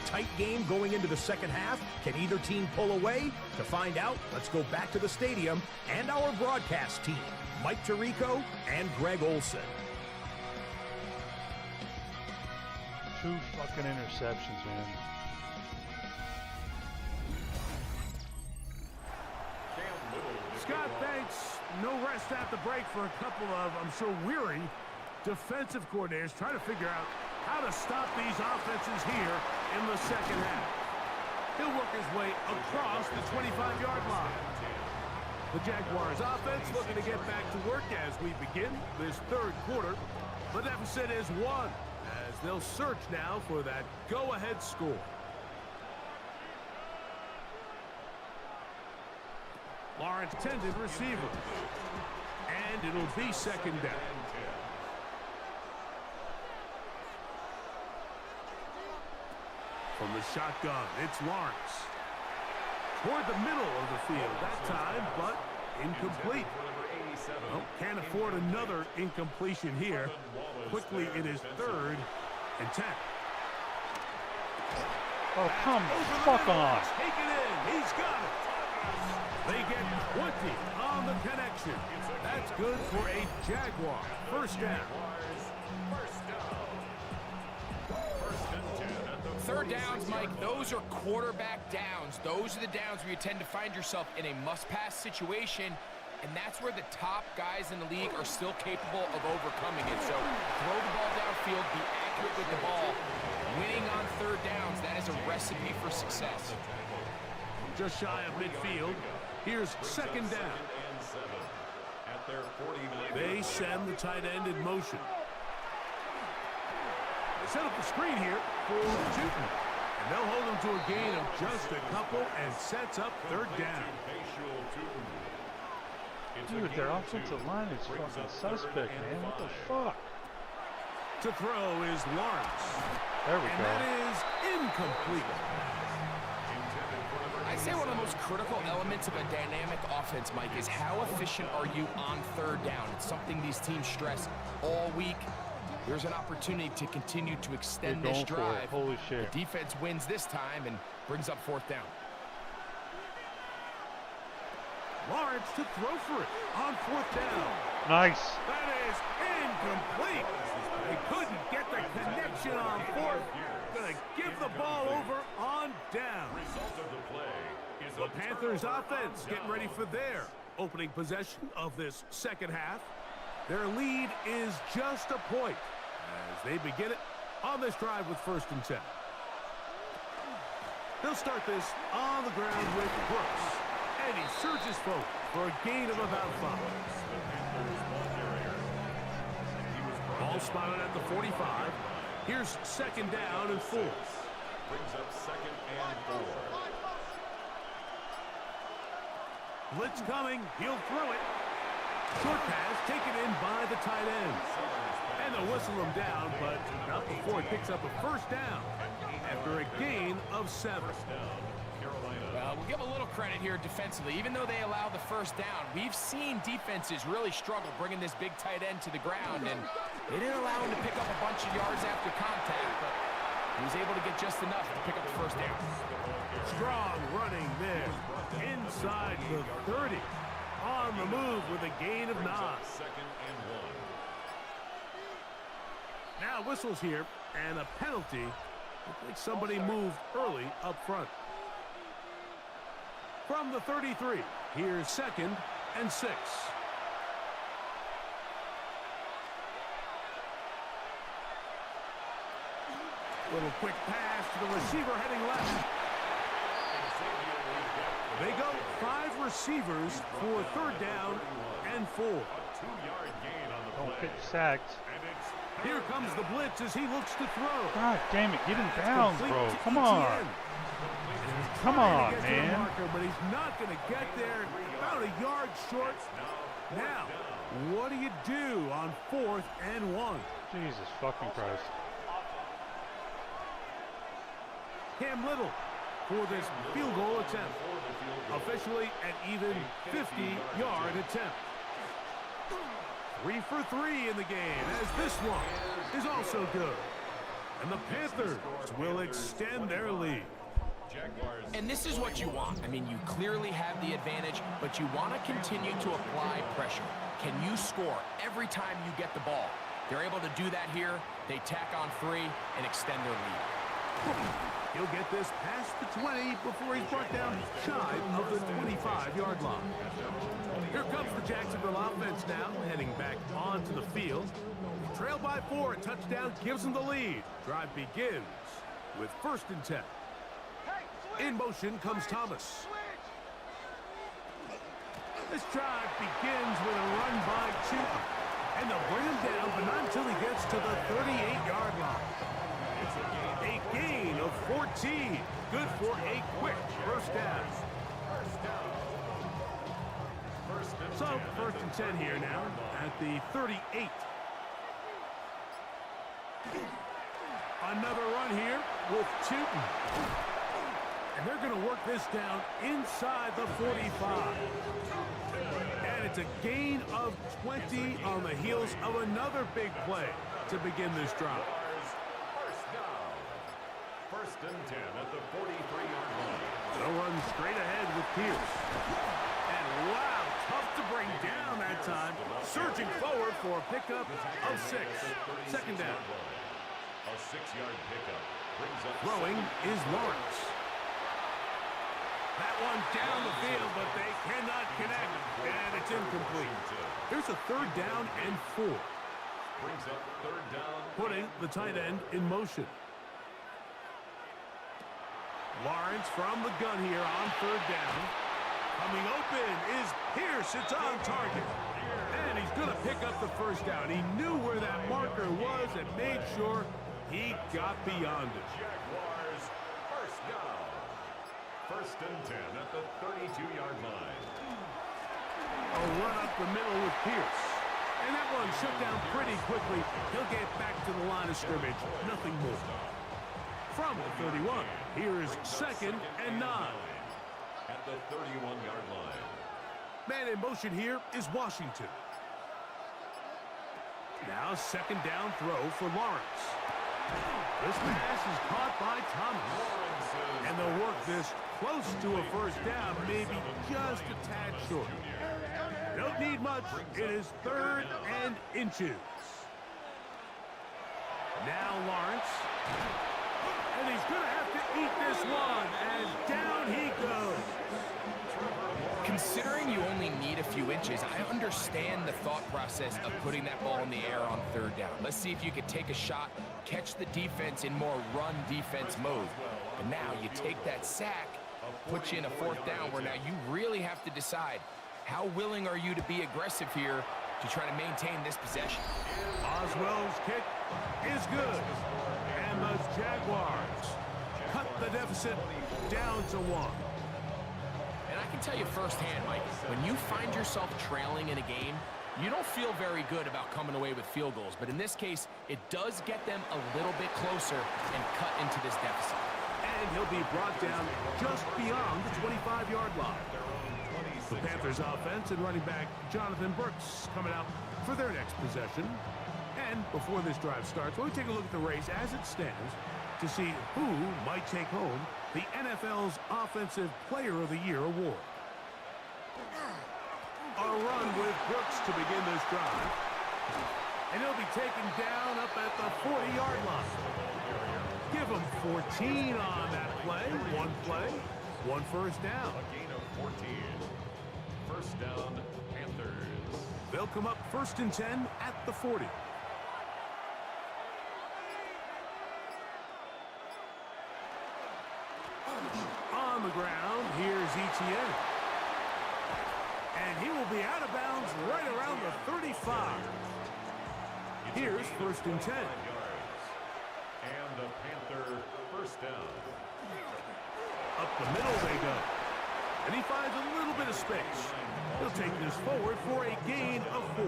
E: Tight game going into the second half. Can either team pull away? To find out, let's go back to the stadium and our broadcast team, Mike Tirico and Greg Olson.
A: 2 fucking interceptions, man.
C: Scott Banks, no rest at the break for a couple of, I'm sure, weary defensive coordinators trying to figure out how to stop these offenses here in the second half. He'll work his way across the 25-yard line. The Jaguars offense looking to get back to work as we begin this third quarter. The deficit is 1, as they'll search now for that go-ahead score. Lawrence intended receiver. And it'll be second down. From the shotgun, it's Lawrence. Toward the middle of the field that time, but incomplete. Well, can't afford another incompletion here. Quickly, it is 3rd and 10.
A: Oh, come fuck on.
C: Take it in. He's got it. They get 20 on the connection. That's good for a Jaguar. First down.
D: Third downs, Mike, those are quarterback downs. Those are the downs where you tend to find yourself in a must-pass situation, and that's where the top guys in the league are still capable of overcoming it. So throw the ball downfield, be accurate with the ball. Winning on third downs, that is a recipe for success.
C: Just shy of midfield. Here's second down. They send the tight end in motion. They set up the screen here for Newton. And they'll hold him to a gain of just a couple and sets up third down.
A: Dude, their offensive line is fucking suspect, man. What the fuck?
C: To throw is Lawrence.
A: There we
C: And
A: go.
C: that is incomplete.
D: I'd say one of the most critical elements of a dynamic offense, Mike, is how efficient are you on third down. It's something these teams stress all week. There's an opportunity to continue to extend this drive.
A: Holy shit.
D: The defense wins this time and brings up fourth down.
C: Lawrence to throw for it on fourth down.
A: Nice.
C: That is incomplete. They couldn't get the connection on fourth. Gonna give the ball over on down. The Panthers offense getting ready for their opening possession of this second half. Their lead is just a point as they begin it on this drive with 1st and 10. They'll start this on the ground with Brooks. And he surges forward for a gain of about 5. Ball spotted at the 45. Here's second down and 4.
B: Brings up 2nd and 4.
C: Blitz coming. He'll throw it. Short pass taken in by the tight end. And they'll whistle him down, but not before it picks up a first down after a gain of 7.
D: We'll give a little credit here defensively. Even though they allow the first down, we've seen defenses really struggle bringing this big tight end to the ground, and they didn't allow him to pick up a bunch of yards after contact, but he was able to get just enough to pick up the first down.
C: Strong running there inside the 30. On the move with a gain of 9.
B: 2nd and 1.
C: Now whistles here and a penalty. Looks like somebody moved early up front. From the 33, here's 2nd and 6. Little quick pass to the receiver heading left. They go 5 receivers for 3rd down and 4.
B: A 2-yard gain on the
A: Don't
B: play.
A: get sacked.
C: Here comes the blitz as he looks to throw.
A: God damn it. Get in bounds,
C: Complete
A: bro.
C: to
A: Come on.
C: ETN.
A: Come on,
C: Trying to get to the
A: man.
C: marker, but he's not going to get there. About a yard short. Now, what do you do on 4th and 1?
A: Jesus fucking Christ.
C: Cam Little for this field goal attempt. Officially an even 50-yard attempt. 3 for 3 in the game, as this one is also good. And the Panthers will extend their lead.
D: And this is what you want. I mean, you clearly have the advantage, but you want to continue to apply pressure. Can you score every time you get the ball? They're able to do that here. They tack on 3 and extend their lead.
C: He'll get this past the 20 before he's brought down shy of the 25-yard line. Here comes the Jacksonville offense now, heading back onto the field. Trailed by 4, a touchdown gives them the lead. Drive begins with 1st and 10. In motion comes Thomas. This drive begins with a run by Chuba. And they'll bring him down, but not until he gets to the 38-yard line. A gain of 14. Good for a quick first down. So, 1st and 10 here now at the 38. Another run here with Chuba. And they're going to work this down inside the 45. And it's a gain of 20 on the heels of another big play to begin this drive.
B: First and 10 at the 43-yard line.
C: They'll run straight ahead with Pierce. And wow, tough to bring down that time. Surging forward for a pickup of 6. 2nd down.
B: A 6-yard pickup brings up.
C: Throwing is Lawrence. That one down the field, but they cannot connect, and it's incomplete. There's a 3rd down and 4.
B: Brings up 3rd down.
C: Putting the tight end in motion. Lawrence from the gun here on 3rd down. Coming open is Pierce. It's on target. And he's going to pick up the 1st down. He knew where that marker was and made sure he got beyond it.
B: Jaguars, 1st down. 1st and 10 at the 32-yard line.
C: A run up the middle with Pierce. And that one shut down pretty quickly. He'll get back to the line of scrimmage. Nothing more. From the 31, here is 2nd and 9.
B: At the 31-yard line.
C: Man in motion here is Washington. Now 2nd down throw for Lawrence. This pass is caught by Thomas. And they'll work this close to a 1st down, maybe just a tad short. Don't need much. It is 3rd and inches. Now Lawrence. And he's going to have to eat this one as down he goes.
D: Considering you only need a few inches, I understand the thought process of putting that ball in the air on 3rd down. Let's see if you could take a shot, catch the defense in more run defense mode. But now you take that sack, put you in a 4th down where now you really have to decide how willing are you to be aggressive here to try to maintain this possession.
C: Oswell's kick is good. And the Jaguars cut the deficit down to 1.
D: And I can tell you firsthand, Mike, when you find yourself trailing in a game, you don't feel very good about coming away with field goals. But in this case, it does get them a little bit closer and cut into this deficit.
C: And he'll be brought down just beyond the 25-yard line. The Panthers offense and running back Jonathan Brooks coming out for their next possession. And before this drive starts, we'll take a look at the race as it stands to see who might take home the NFL's Offensive Player of the Year award. A run with Brooks to begin this drive. And he'll be taken down up at the 40-yard line. Give him 14 on that play. One play, 1 1st down.
B: A gain of 14. 1st down, Panthers.
C: They'll come up 1st and 10 at the 40. On the ground, here's Etienne. And he will be out of bounds right around the 35. Here's 1st and 10.
B: And the Panther 1st down.
C: Up the middle they go. And he finds a little bit of space. He'll take this forward for a gain of 4.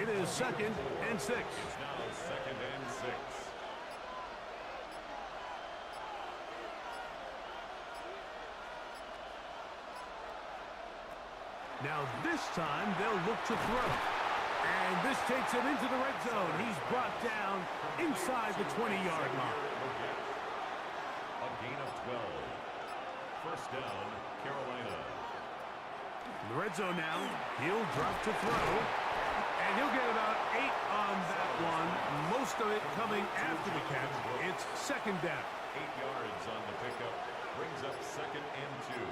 C: It is 2nd and 6.
B: It's now 2nd and 6.
C: Now This time, they'll look to throw. And this takes him into the red zone. He's brought down inside the 20-yard line.
B: A gain of 12. First down, Carolina.
C: In the red zone now, he'll drop to throw. And he'll get about 8 on that one. Most of it coming after the catch. It's second down.
B: 8 yards on the pickup. Brings up second and 2.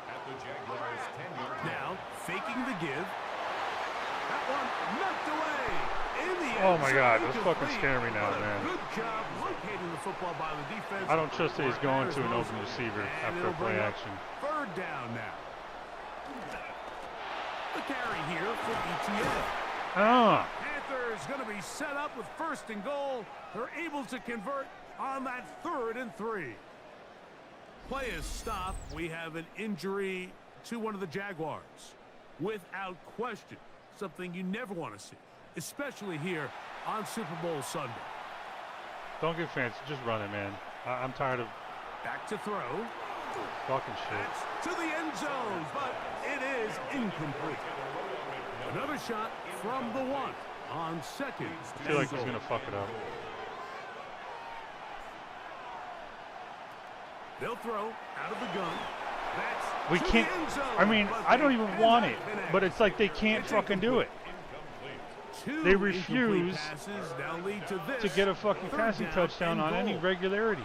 B: At the Jaguars' 10-yard line.
C: Now, faking the give. That one knocked away. In the end,
A: Oh my God, that's
C: incomplete.
A: fucking scary me now,
C: But a
A: man.
C: Good job locating the football by the defense.
A: I don't trust that he's going to an open receiver
C: And
A: after a
C: it'll
A: play
C: bring up
A: action.
C: Third down now. The carry here for ETN. Panthers going to be set up with first and goal. They're able to convert on that 3rd and 3. Play is stopped. We have an injury to one of the Jaguars. Without question, something you never want to see, especially here on Super Bowl Sunday.
A: Don't get fancy, just run it, man. I'm tired of
C: Back to throw.
A: talking shit.
C: That's to the end zone, but it is incomplete. Another shot from the 1 on second.
A: I feel like he's gonna fuck it up.
C: They'll throw out of the gun. That's
A: We
C: to
A: can't.
C: the end zone,
A: I mean,
C: but
A: I don't
C: they
A: even
C: cannot
A: want it,
C: connect.
A: but it's like they can't
C: It's
A: fucking do it.
C: Two
A: They
C: incomplete
A: refuse
C: passes now lead to this.
A: To get a fucking
C: third
A: passing
C: down
A: touchdown
C: and
A: on any
C: goal.
A: regularity.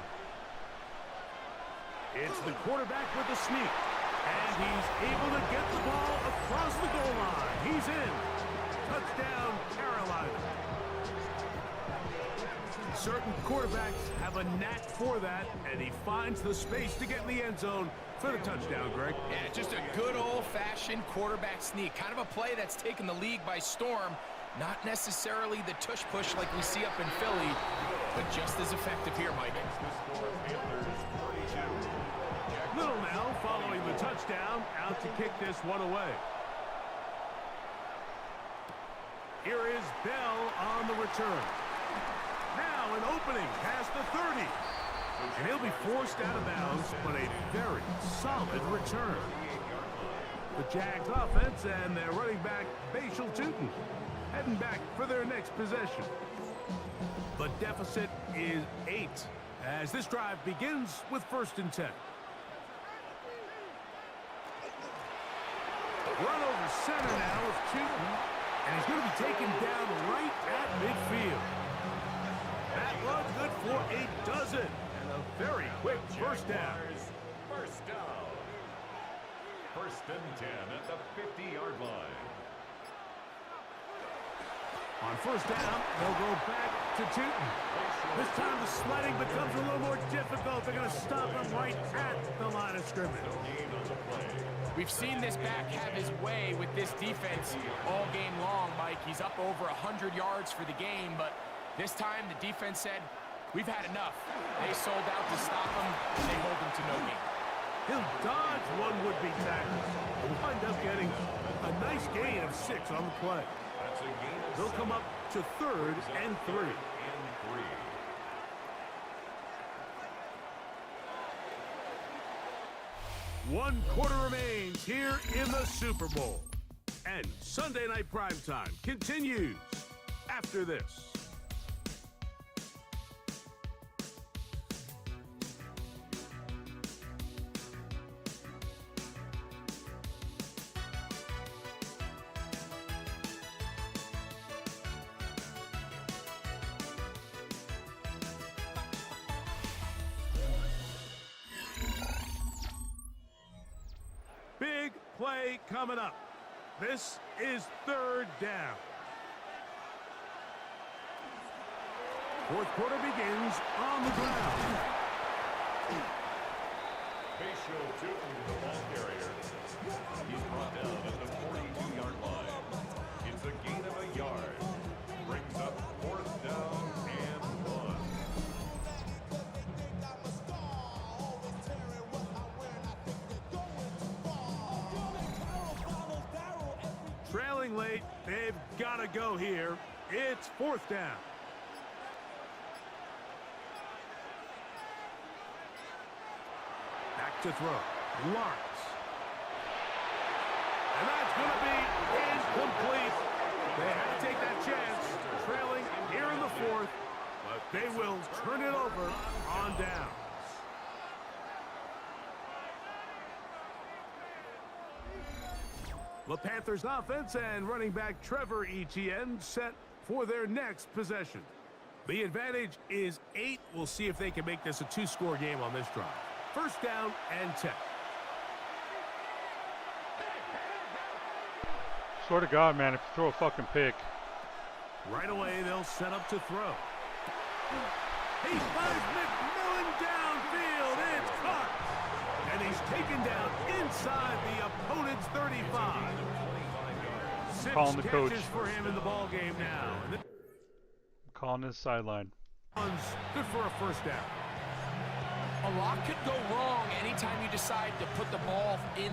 C: It's the quarterback with the sneak, and he's able to get the ball across the goal line. He's in. Touchdown, Carolina. Certain quarterbacks have a knack for that, and he finds the space to get in the end zone for the touchdown, Greg.
D: Yeah, just a good old-fashioned quarterback sneak. Kind of a play that's taken the league by storm. Not necessarily the tush-push like we see up in Philly, but just as effective here, Mike.
C: Little now following the touchdown, out to kick this one away. Here is Bell on the return. Now an opening past the 30. And he'll be forced out of bounds, but a very solid return. The Jags offense and their running back, Bashal Tootin, heading back for their next possession. The deficit is 8 as this drive begins with 1st and 10. Run over center now with Tootin, and he's going to be taken down right at midfield. That run good for a dozen, and a very quick first down.
B: First down. 1st and 10 at the 50-yard line.
C: On first down, they'll go back to Tootin. This time the sledding becomes a little more difficult. They're going to stop him right at the line of scrimmage.
D: We've seen this back have his way with this defense all game long, Mike. He's up over 100 yards for the game, but this time the defense said, we've had enough. They sold out to stop him, and they hold him to no gain.
C: He'll dodge one would-be tackle. He'll wind up getting a nice gain of 6 on the play.
B: That's a gain of
C: They'll come up to 3rd and 3. One quarter remains here in the Super Bowl. And Sunday Night Primetime continues after this. Big play coming up. This is 3rd down. 4th quarter begins on the ground.
B: Bashal Tootin, the ball carrier. He's brought down at the 42-yard line. It's a gain of a yard. Brings up 4th down and 1.
C: Trailing late, they've got to go here. It's 4th down. Back to throw. Lawrence. And that's going to be Panthers offense and running back Trevor Etienne set for their next possession. The advantage is 8. We'll see if they can make this a 2-score game on this drive. First down and 10.
A: Swear to God, man, if you throw a fucking pick.
C: Right away, they'll set up to throw. He finds McMillan downfield. It's caught. And he's taken down inside the opponent's 35. 6
A: Calling the coach.
C: catches for him in the ball game now.
A: Calling his sideline.
C: Good for a first down.
D: A lot could go wrong anytime you decide to put the ball in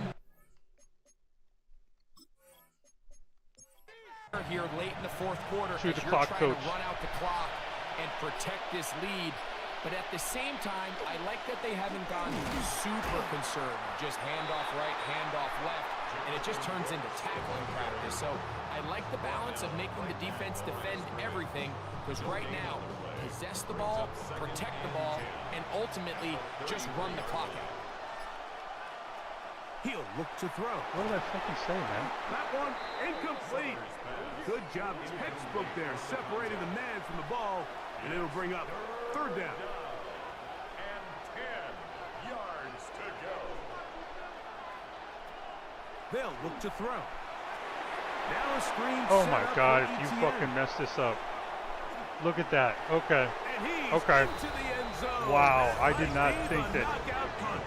D: here late in the fourth quarter.
A: Shoot the
D: as you're
A: clock,
D: trying
A: coach.
D: to run out the clock and protect this lead. But at the same time, I like that they haven't gone super conservative. Just handoff right, handoff left, and it just turns into tackling practice. So I like the balance of making the defense defend everything, because right now, possess the ball, protect the ball, and ultimately just run the clock out.
C: He'll look to throw.
A: What did I fucking say, man?
C: That one incomplete. Good job, textbook there, separating the man from the ball, and it'll bring up third down.
B: And 10 yards to go.
C: They'll look to throw. Now a screen.
A: Oh
C: set
A: my
C: up
A: God,
C: for
A: if you
C: Etienne.
A: fucking mess this up. Look at that. Okay.
C: And he's
A: Okay.
C: into the end zone.
A: Wow, I did
C: Like
A: not
C: a
A: think that.
C: knockout punch.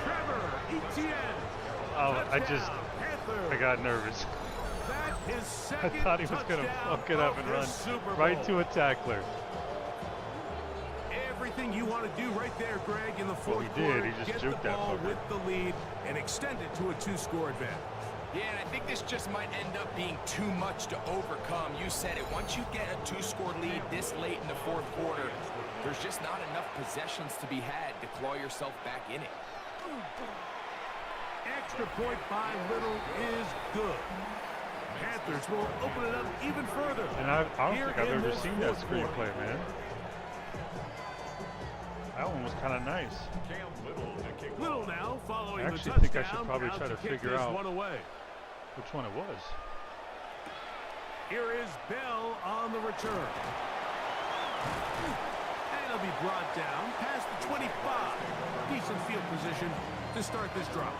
C: Trevor Etienne.
A: Oh,
C: Touchdown, Panthers.
A: I got nervous.
C: That is
A: I
C: second
A: thought he was going to
C: touchdown
A: fuck it up
C: of
A: and
C: this
A: run
C: Super
A: right
C: Bowl.
A: to a tackler.
C: Everything you want to do right there, Greg, in the fourth
A: he did.
C: quarter.
A: He just
C: Get
A: juked
C: the
A: that
C: ball
A: fucker.
C: with the lead and extend it to a 2-score advantage.
D: Yeah, and I think this just might end up being too much to overcome. You said it. Once you get a 2-score lead this late in the fourth quarter, there's just not enough possessions to be had to claw yourself back in it.
C: Extra point by Little is good. Panthers will open it up even further.
A: And I don't
C: Here
A: think I've
C: in
A: ever
C: this
A: seen that
C: fourth quarter.
A: screenplay, man. That one was kind of nice.
B: Cam Little to kick
C: Little
B: off.
C: now following
A: I
C: the
A: actually
C: touchdown.
A: think I should probably
C: out
A: try to
C: kick
A: figure
C: this
A: out
C: one away.
A: which one it was.
C: Here is Bell on the return. And he'll be brought down past the 25. Decent field position to start this drive.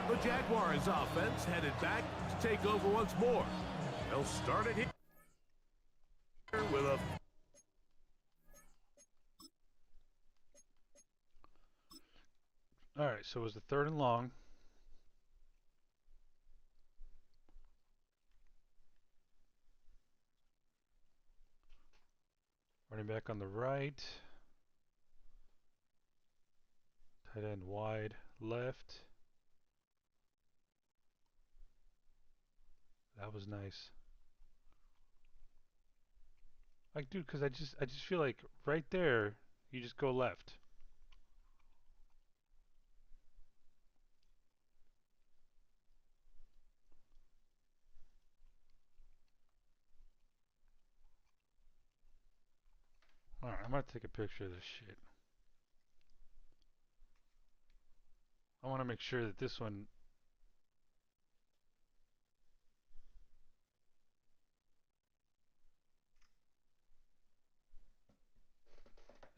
C: The Jaguars offense headed back to take over once more. They'll start it here with a...
A: All right, so it was the 3rd and long. Running back on the right. Tight end wide left. That was nice. Like, dude, because I just feel like right there, you just go left. All right, I'm gonna take a picture of this shit. I want to make sure that this one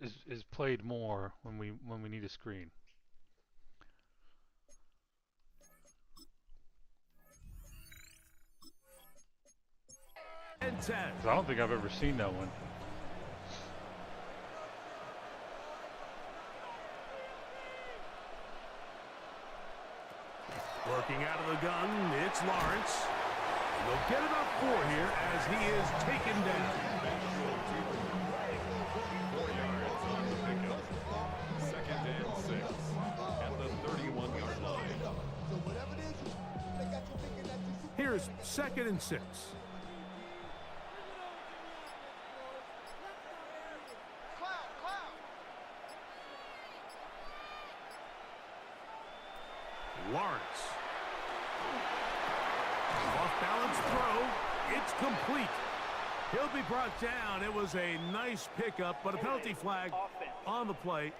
A: is played more when we need a screen.
C: And 10.
A: 'Cause I don't think I've ever seen that one.
C: Working out of the gun, it's Lawrence. He'll get about 4 here as he is taken down.
B: 4 yards on the pickup. 2nd and 6 at the 31-yard line.
C: Here's 2nd and 6. Lawrence. Off-balance throw. It's complete. He'll be brought down. It was a nice pickup, but a penalty flag on the play.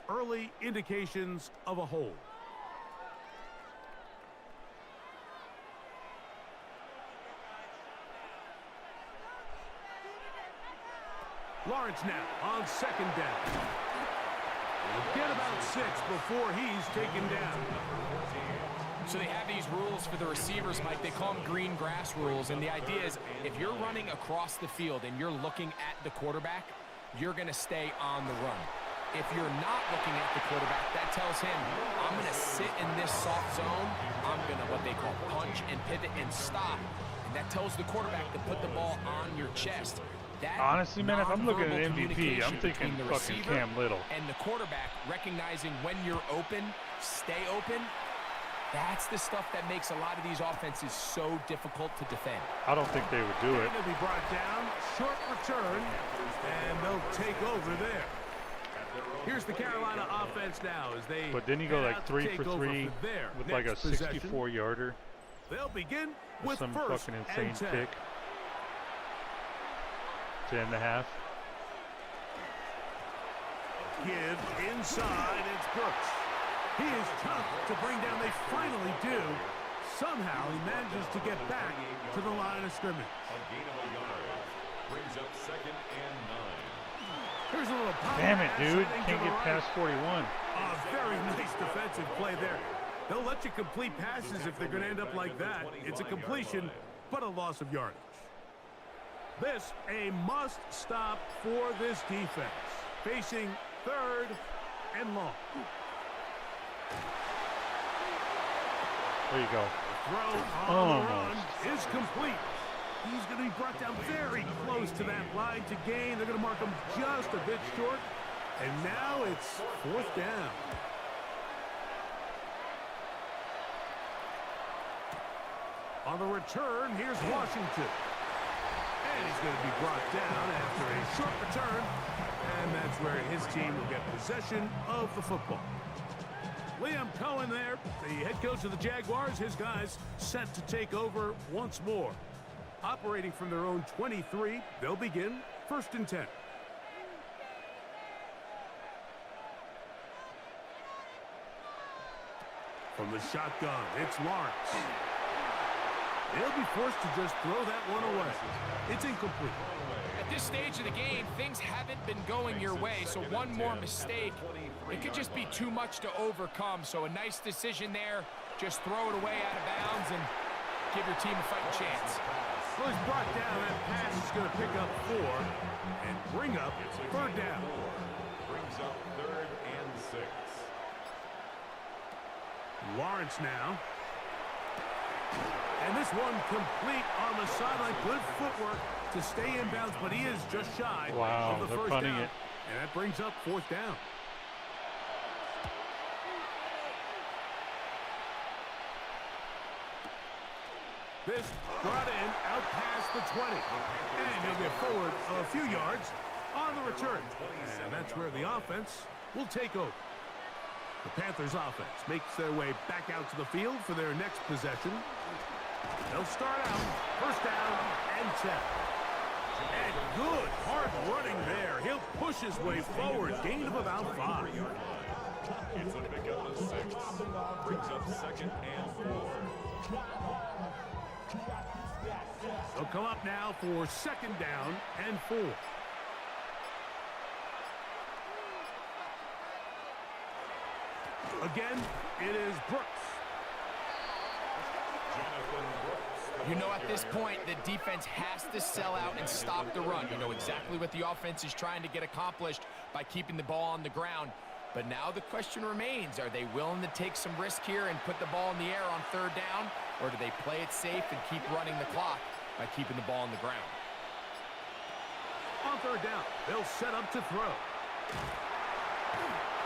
C: Early indications of a hold. Lawrence now on second down. We'll get about 6 before he's taken down.
D: So they have these rules for the receivers, Mike. They call them green grass rules. And the idea is if you're running across the field and you're looking at the quarterback, you're going to stay on the run. If you're not looking at the quarterback, that tells him, I'm going to sit in this soft zone. I'm going to what they call punch and pivot and stop. And that tells the quarterback to put the ball on your chest. That
A: honestly, man, if I'm looking at MVP, I'm thinking
D: the
A: fucking
D: receiver
A: Cam Little.
D: and the quarterback recognizing when you're open, stay open. That's the stuff that makes a lot of these offenses so difficult to defend.
A: I don't think they would do it.
C: He'll be brought down, short return, and they'll take over there. Here's the Carolina offense now as they.
A: But didn't he go like 3 for 3 with like a 64-yarder?
C: They'll begin with
A: some
C: first
A: fucking insane
C: and 10.
A: kick. 10.5.
C: Give inside, it's Brooks. He is tough to bring down. They finally do. Somehow he manages to get back to the line of scrimmage.
B: A gain of a yard. Brings up second and 9.
C: Here's a little pop.
A: Damn it, dude.
C: Heading
A: Can't
C: to the
A: get past 41.
C: A very nice defensive play there. They'll let you complete passes if they're going to end up like that. It's a completion, but a loss of yardage. This a must stop for this defense. Facing third and long.
A: There you go.
C: Throw on the run is complete. He's going to be brought down very close to that line to gain. They're going to mark him just a bit short. And now it's fourth down. On the return, here's Washington. And he's going to be brought down after a short return. And that's where his team will get possession of the football. Liam Cohen there, the head coach of the Jaguars. His guys set to take over once more. Operating from their own 23, they'll begin first and 10. From the shotgun, it's Lawrence. They'll be forced to just throw that one away. It's incomplete.
D: At this stage of the game, things haven't been going your way, so one more mistake, it could just be too much to overcome. So a nice decision there. Just throw it away out of bounds and give your team a fighting chance.
C: Well, he's brought down. That pass is going to pick up 4 and bring up third down.
B: Brings up third and 6.
C: Lawrence now. And this one complete on the sideline. Good footwork to stay in bounds, but he is just shy
A: wow,
C: of the
A: they're
C: first
A: punting
C: down.
A: it.
C: And that brings up fourth down. This brought in out past the 20. And he'll get forward a few yards on the return. And that's where the offense will take over. The Panthers offense makes their way back out to the field for their next possession. They'll start out first down and 10. And good hard running there. He'll push his way forward. Gain of about 5.
B: It's a pickup of 6. Brings up second and 4.
C: They'll come up now for second down and 4. Again, it is Brooks.
D: You know, at this point, the defense has to sell out and stop the run. You know exactly what the offense is trying to get accomplished by keeping the ball on the ground. But now the question remains, are they willing to take some risk here and put the ball in the air on third down? Or do they play it safe and keep running the clock by keeping the ball on the ground?
C: On third down, they'll set up to throw.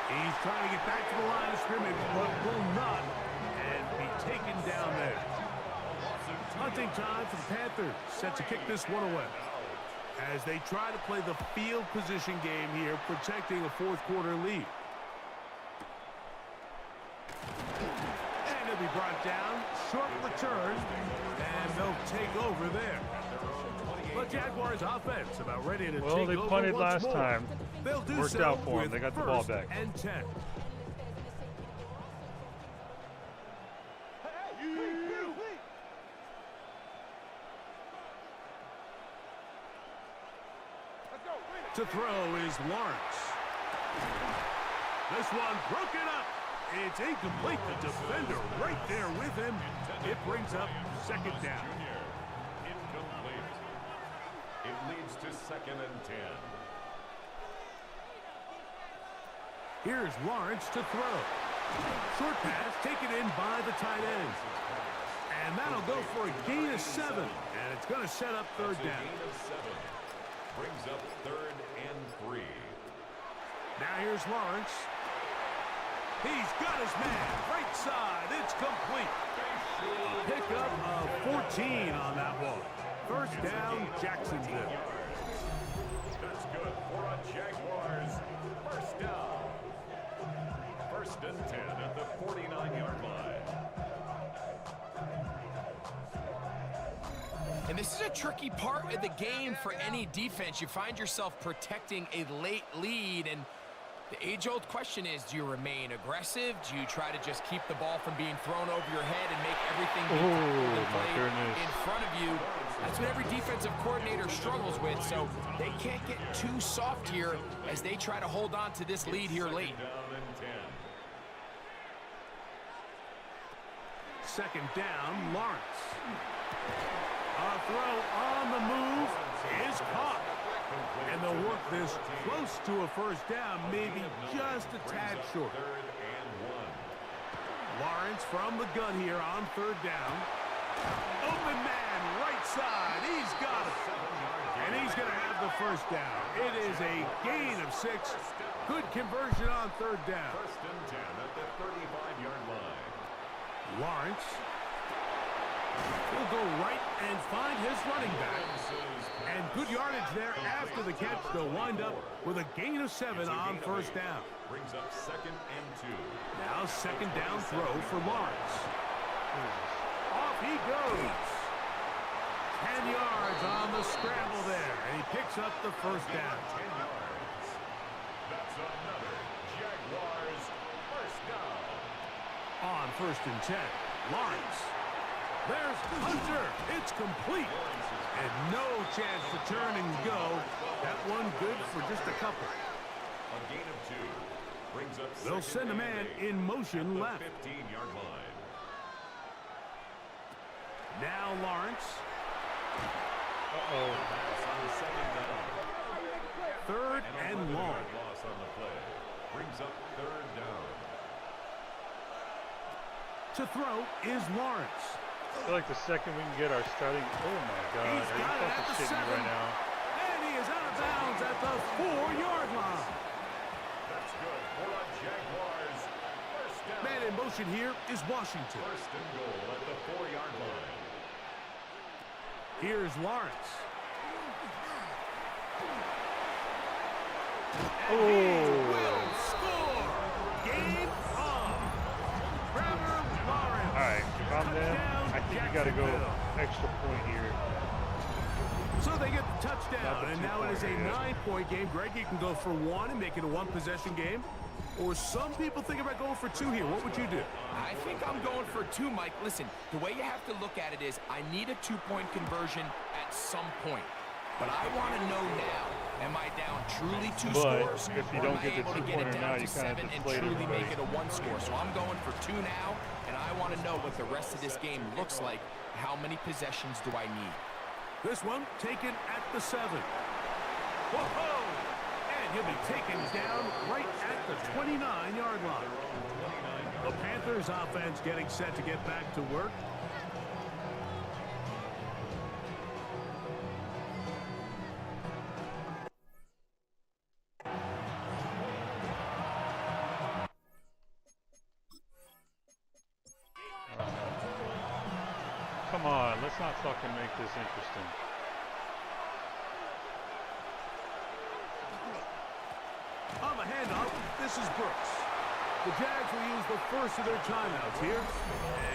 C: He's trying to get back to the line of scrimmage, but will not, and be taken down there. Hunting time for the Panthers, set to kick this one away. As they try to play the field position game here, protecting a fourth quarter lead. And he'll be brought down, short return, and they'll take over there. The Jaguars offense about ready to take over.
A: Well, they punted
C: once
A: last
C: more.
A: time.
C: They'll do
A: Worked
C: so
A: out for them.
C: with
A: They got the ball
C: first
A: back.
C: and 10. To To throw is Lawrence. This one broken up. It's incomplete. The defender right there with him. It brings up second down.
B: Incomplete. It leads to 2nd and 10.
C: Here's Lawrence to throw. Short pass taken in by the tight end. And that'll go for a gain of 7. And it's going to set up third down.
B: Gain of 7. Brings up 3rd and 3.
C: Now here's Lawrence. He's got his man. Right side. It's complete. A pickup of 14 on that one. First down, Jacksonville.
B: That's good for a Jaguars. First down. 1st and 10 at the 49-yard line.
D: And this is a tricky part of the game for any defense. You find yourself protecting a late lead, and the age-old question is, do you remain aggressive? Do you try to just keep the ball from being thrown over your head and make everything be played in front of you? That's what every defensive coordinator struggles with, so they can't get too soft here as they try to hold on to this lead here late.
C: Second down, Lawrence. A throw on the move is caught. And they'll work this close to a first down, maybe just a tad short. Lawrence from the gun here on third down. Open man, right side. He's got it. And he's going to have the first down. It is a gain of 6. Good conversion on third down.
B: 1st and 10 at the 35-yard line.
C: Lawrence will go right and find his running back. And good yardage there after the catch. They'll wind up with a gain of 7 on first down.
B: Brings up 2nd and 2.
C: Now second down throw for Lawrence. Off he goes. 10 yards on the scramble there. And he picks up the first down.
B: 10 yards. That's another Jaguars first down.
C: On 1st and 10, Lawrence. There's Hunter. It's complete. And no chance to turn and go. That one good for just a couple.
B: A gain of 2. Brings up
C: They'll send a man in motion left.
B: 15-yard line.
C: Now Lawrence.
B: Pass on 2nd down.
C: Third and long.
B: Loss on the play. Brings up 3rd down.
C: To throw is Lawrence.
A: I feel like the second we can get our starting. Oh my God!
C: He's
A: Are you
C: got it at
A: fucking
C: the
A: shitting me
C: 7.
A: right now?
C: And he is out of bounds at the 4-yard line.
B: That's good for a Jaguars first down.
C: Man in motion here is Washington.
B: 1st and goal at the 4-yard line.
C: Here's Lawrence.
A: Oh!
C: Will score. Game on. Trevor Lawrence.
A: All right, calm down. I think you got to go extra point here.
C: So they get the touchdown,
A: Not the
C: and now it is a
A: 2-pointer,
C: 9-point game. Greg, you can go for 1 and make it a 1-possession game. Or some people think about going for 2 here. What would you do?
D: I think I'm going for 2, Mike. Listen, the way you have to look at it is I need a 2-point conversion at some point. But I want to know now, am I down truly 2 scores?
A: If you
D: or
A: don't
D: am I
A: get the
D: able to get it
A: 2-pointer
D: down
A: now,
D: to
A: you kind
D: 7
A: of
D: and
A: deflate
D: truly
A: everybody.
D: make it a 1 score? So I'm going for 2 now, and I want to know what the rest of this game looks like. How many possessions do I need?
C: This one taken at the 7. Whoa! And he'll be taken down right at the 29-yard line. The Panthers offense getting set to get back to work.
A: Come on, let's not fucking make this interesting.
C: On the handoff, this is Brooks. The Jags will use the first of their timeouts here,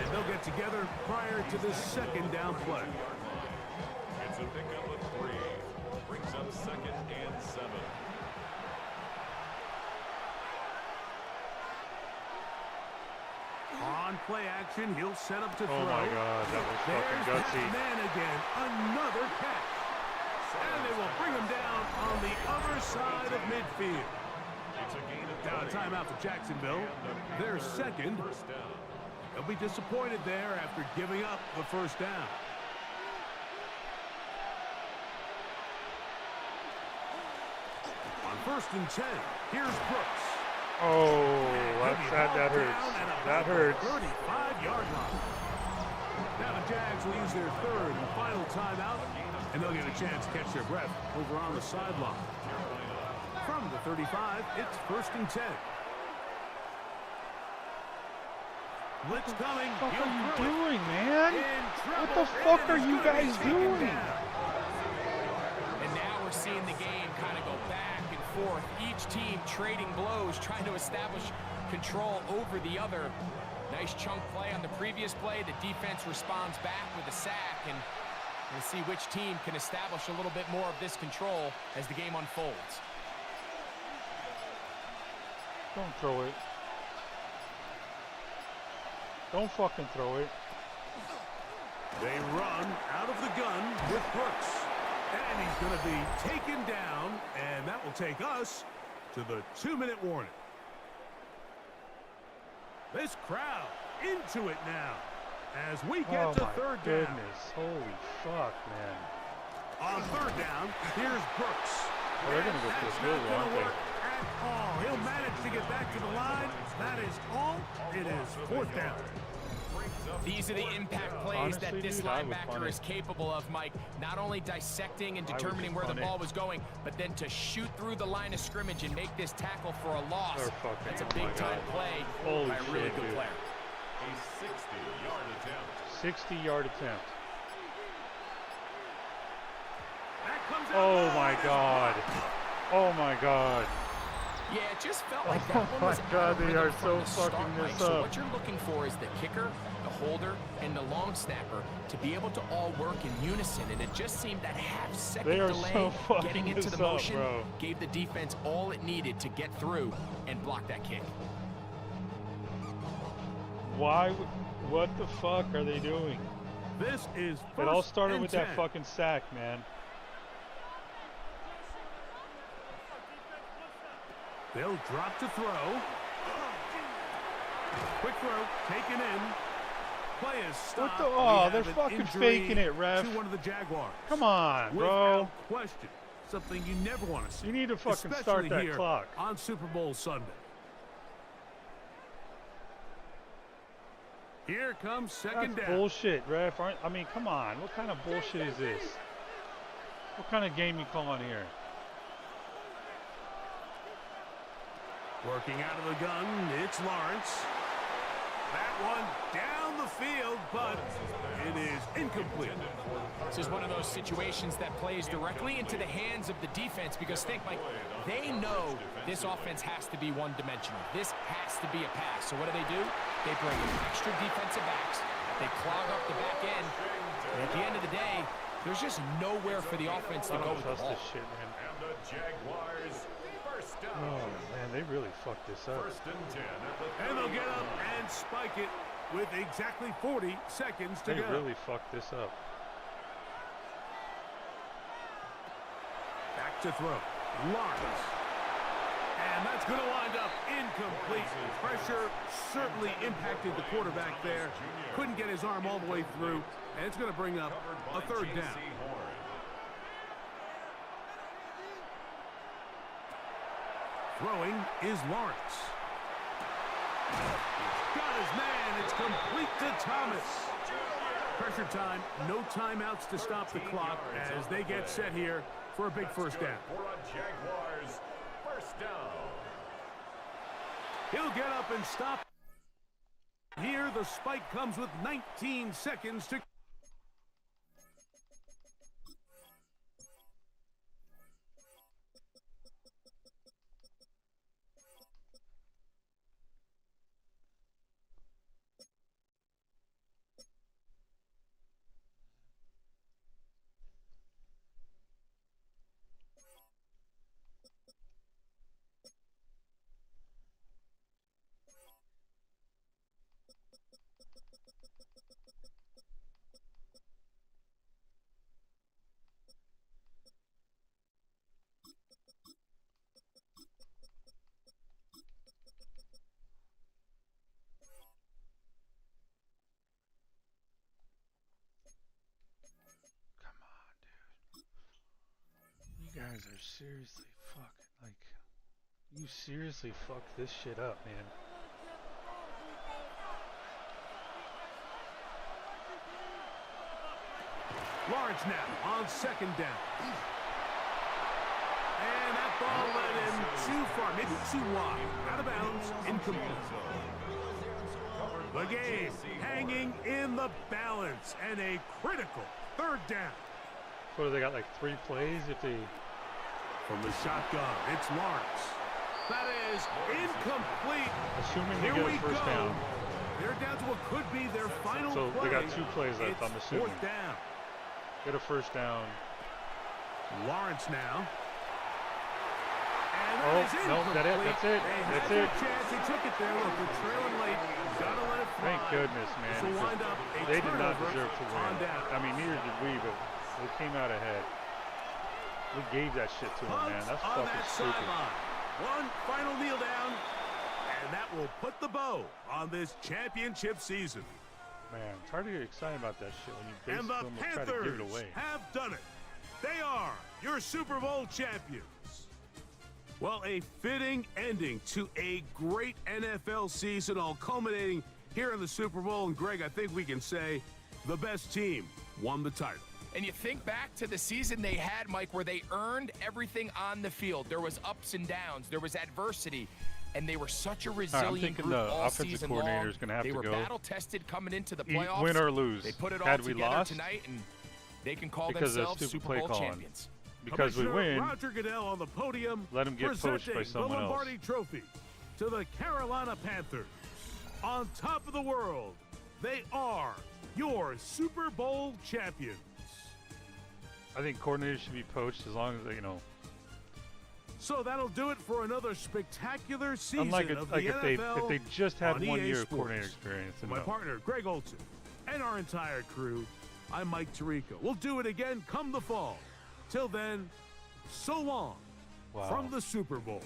C: and they'll get together prior to this second down play.
B: It's a pickup of 3. Brings up 2nd and 7.
C: On play action, he'll set up to throw.
A: Oh my God, that was fucking
C: There's
A: gutsy.
C: that man again, another catch. And they will bring him down on the other side of midfield.
B: It's a gain of
C: Now a
B: 20.
C: timeout for Jacksonville. Their second.
B: First down.
C: They'll be disappointed there after giving up the first down. On 1st and 10, here's Brooks.
A: Oh,
C: Heavy
A: that
C: ball
A: hurts.
C: down and
A: That
C: about the
A: hurts.
C: 35-yard line. Now the Jags will use their third and final timeout, and they'll get a chance to catch their breath over on the sideline. From the 35, it's 1st and 10. Blitz coming.
A: What the fuck
C: He'll
A: are you
C: throw it.
A: doing, man?
C: In
A: What
C: trouble,
A: the fuck
C: and
A: are
C: it's
A: you
C: gonna be
A: guys
C: taken
A: doing?
C: down.
D: And now we're seeing the game kind of go back and forth. Each team trading blows, trying to establish control over the other. Nice chunk play on the previous play. The defense responds back with a sack, and we'll see which team can establish a little bit more of this control as the game unfolds.
A: Don't throw it. Don't fucking throw it.
C: They run out of the gun with Brooks. And he's going to be taken down, and that will take us to the 2-minute warning. This crowd into it now as we get
A: Oh
C: to
A: my
C: third
A: goodness.
C: down.
A: Holy fuck, man.
C: On third down, here's Brooks.
A: Oh, they're gonna go for
C: That's
A: the field
C: not
A: goal,
C: gonna
A: aren't they?
C: work at all. He'll manage to get back to the line. That is all. It is 4th down.
D: These are the impact plays
A: Honestly,
D: that this
A: dude, I would
D: linebacker
A: punt it.
D: is capable of, Mike. Not only dissecting and
A: I would
D: determining
A: just
D: where the
A: punt it.
D: ball was going, but then to shoot through the line of scrimmage and make this tackle for a loss.
A: They're fucking-
D: That's a
A: oh my
D: big-time
A: God.
D: play
A: Holy
D: by a really
A: shit,
D: good
A: dude.
D: player.
B: A 60-yard attempt.
A: 60-yard attempt.
C: That comes out
A: Oh
C: low.
A: my
C: It is
A: God. Oh my God.
D: Yeah, it just felt like that
A: Oh
D: one
A: my
D: was
A: God,
D: out of
A: they
D: rhythm
A: are
D: from
A: so
D: the start,
A: fucking
D: Mike.
A: this
D: So
A: up.
D: what you're looking for is the kicker, the holder, and the long snapper to be able to all work in unison. And it just seemed that half-second
A: They are
D: delay
A: so fucking
D: getting into
A: this
D: the
A: up,
D: motion
A: bro.
D: gave the defense all it needed to get through and block that kick.
A: Why? What the fuck are they doing?
C: This is
A: It all
C: 1st
A: started
C: and
A: with
C: 10.
A: that fucking sack, man.
C: They'll drop to throw. Quick throw, taken in. Play is stopped.
A: the-
C: We
A: oh,
C: have
A: they're
C: an
A: fucking
C: injury
A: faking it, ref.
C: To one of the Jaguars.
A: Come on, bro.
C: Without question. Something you never want to see.
A: You need to fucking
C: especially
A: start that
C: here
A: clock.
C: on Super Bowl Sunday. Here comes second
A: That's
C: down.
A: bullshit, ref. I mean, come on. What kind of bullshit is this? What kind of game you calling here?
C: Working out of the gun, it's Lawrence. That one down the field, but it is incomplete.
D: This is one of those situations that plays directly into the hands of the defense because think, Mike, they know this offense has to be one-dimensional. This has to be a pass. So what do? They bring in extra defensive backs. They clog up the back end. And at the end of the day, there's just nowhere for the offense to
A: I
D: go
A: don't
D: with the
A: trust
D: ball.
A: this shit, man.
B: And the Jaguars first down.
A: Oh, man, they really fucked this up.
B: 1st and 10 at the
C: And they'll get up
B: 30-yard
C: and spike it with exactly 40 seconds to
A: They
C: go.
A: really fucked this up.
C: Back to throw. Lawrence. And that's going to wind up incomplete. Pressure certainly impacted the quarterback there. Couldn't get his arm all the way through. And it's going to bring up a third down.
B: Horn.
C: Throwing is Lawrence. Got his man. It's complete to Thomas. Pressure time. No timeouts to stop the clock as they get set here for a big first down.
B: For a Jaguars first down.
C: He'll get up and stop. Here, the spike comes with 19 seconds to...
A: guys are seriously fucking like. You seriously fucked this shit up, man.
C: Lawrence now on second down. And that ball led him too far, maybe too wide. Out of bounds, incomplete. The game hanging in the balance and a critical third down.
A: So they got like 3 plays if they...
C: From the shotgun, it's Lawrence. That is incomplete.
A: Assuming they
C: Here
A: get
C: we
A: a first
C: go.
A: down.
C: They're down to what could be their final
A: So
C: play.
A: they got 2 plays left, I'm
C: It's
A: assuming.
C: fourth down.
A: Get a first down.
C: Lawrence now. And
A: Oh,
C: that is
A: no, that's it.
C: incomplete.
A: That's it.
C: They
A: That's
C: had
A: it.
C: their chance. They took it there. Look, they're trailing late. Gotta let it fly.
A: Thank goodness, man.
C: This will wind up a
A: They did not
C: turnover
A: deserve to
C: on
A: win.
C: down.
A: I mean, neither did we, but we came out ahead. We gave that shit to them, man. That's
C: on
A: fucking
C: that
A: stupid.
C: sideline. One final kneel down, and that will put the bow on this championship season.
A: Man, it's hard to get excited about that shit when you
C: And the
A: basically almost try to give it
C: Panthers
A: away.
C: have done it. They are your Super Bowl champions. Well, a fitting ending to a great NFL season, all culminating here in the Super Bowl. And Greg, I think we can say the best team won the title.
D: And you think back to the season they had, Mike, where they earned everything on the field. There was ups and downs. There was adversity. And they were such a resilient
A: thinking
D: group
A: the
D: all
A: offensive
D: season
A: coordinator
D: long.
A: is gonna have
D: they
A: to
D: were
A: go.
D: battle-tested coming into the playoffs.
A: Win or lose.
D: They put it all
A: Had we
D: together
A: lost,
D: tonight, and they can call
A: because of
D: themselves
A: stupid
D: Super
A: play
D: Bowl
A: calling.
D: champions.
A: Because we
C: Commissioner
A: win,
C: Roger Goodell on the podium.
A: let him get poached by
C: presenting
A: someone
C: the
A: else.
C: Lombardi Trophy to the Carolina Panthers. On top of the world, they are your Super Bowl champions.
A: I think coordinators should be poached as long as they,
C: So that'll do it for another spectacular season
A: unlike
C: of the
A: like if
C: NFL.
A: they just had
C: on
A: 1
C: EA
A: year of
C: Sports.
A: coordinator experience.
C: For my partner, Greg Olson, and our entire crew, I'm Mike Tirico. We'll do it again come the fall. Till then, so long
A: Wow.
C: from the Super Bowl.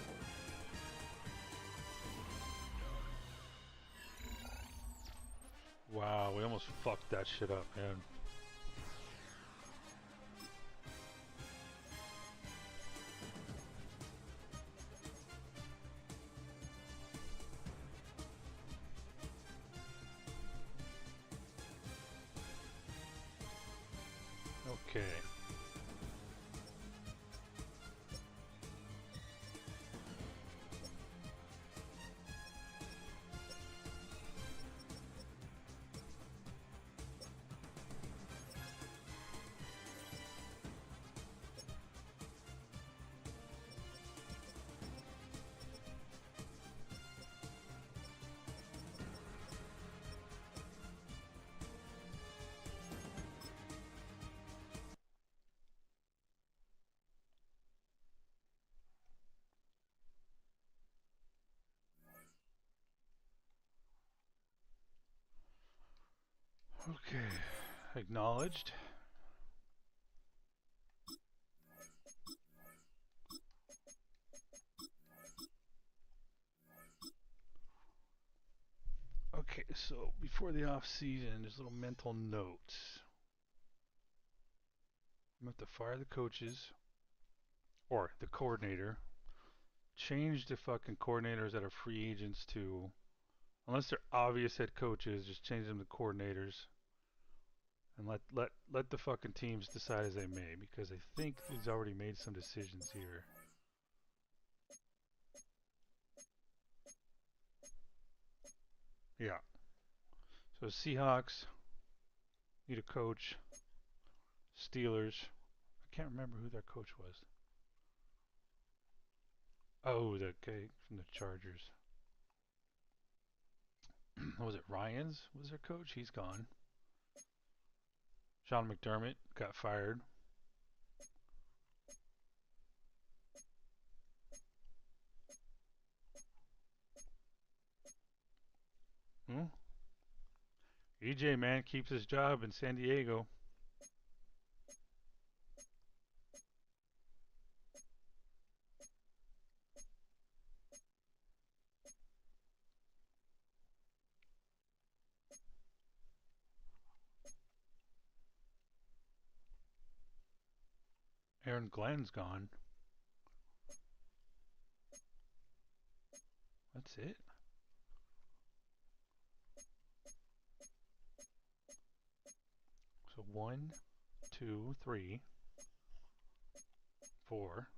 A: Wow, we almost fucked that shit up, man. Okay. Okay, acknowledged. Okay, so before the off season, there's little mental notes. I'm going to have to fire the coaches or the coordinator. Change the fucking coordinators that are free agents to, unless they're obvious head coaches, just change them to coordinators. And let the fucking teams decide as they may, because I think he's already made some decisions here. Yeah. So Seahawks need a coach. Steelers, I can't remember who their coach was. Oh, the guy from the Chargers. Was it Ryans was their coach? He's gone. Sean McDermott got fired. EJ, man, keeps his job in San Diego. Aaron Glenn's gone. That's it. So 1, 2, 3, 4.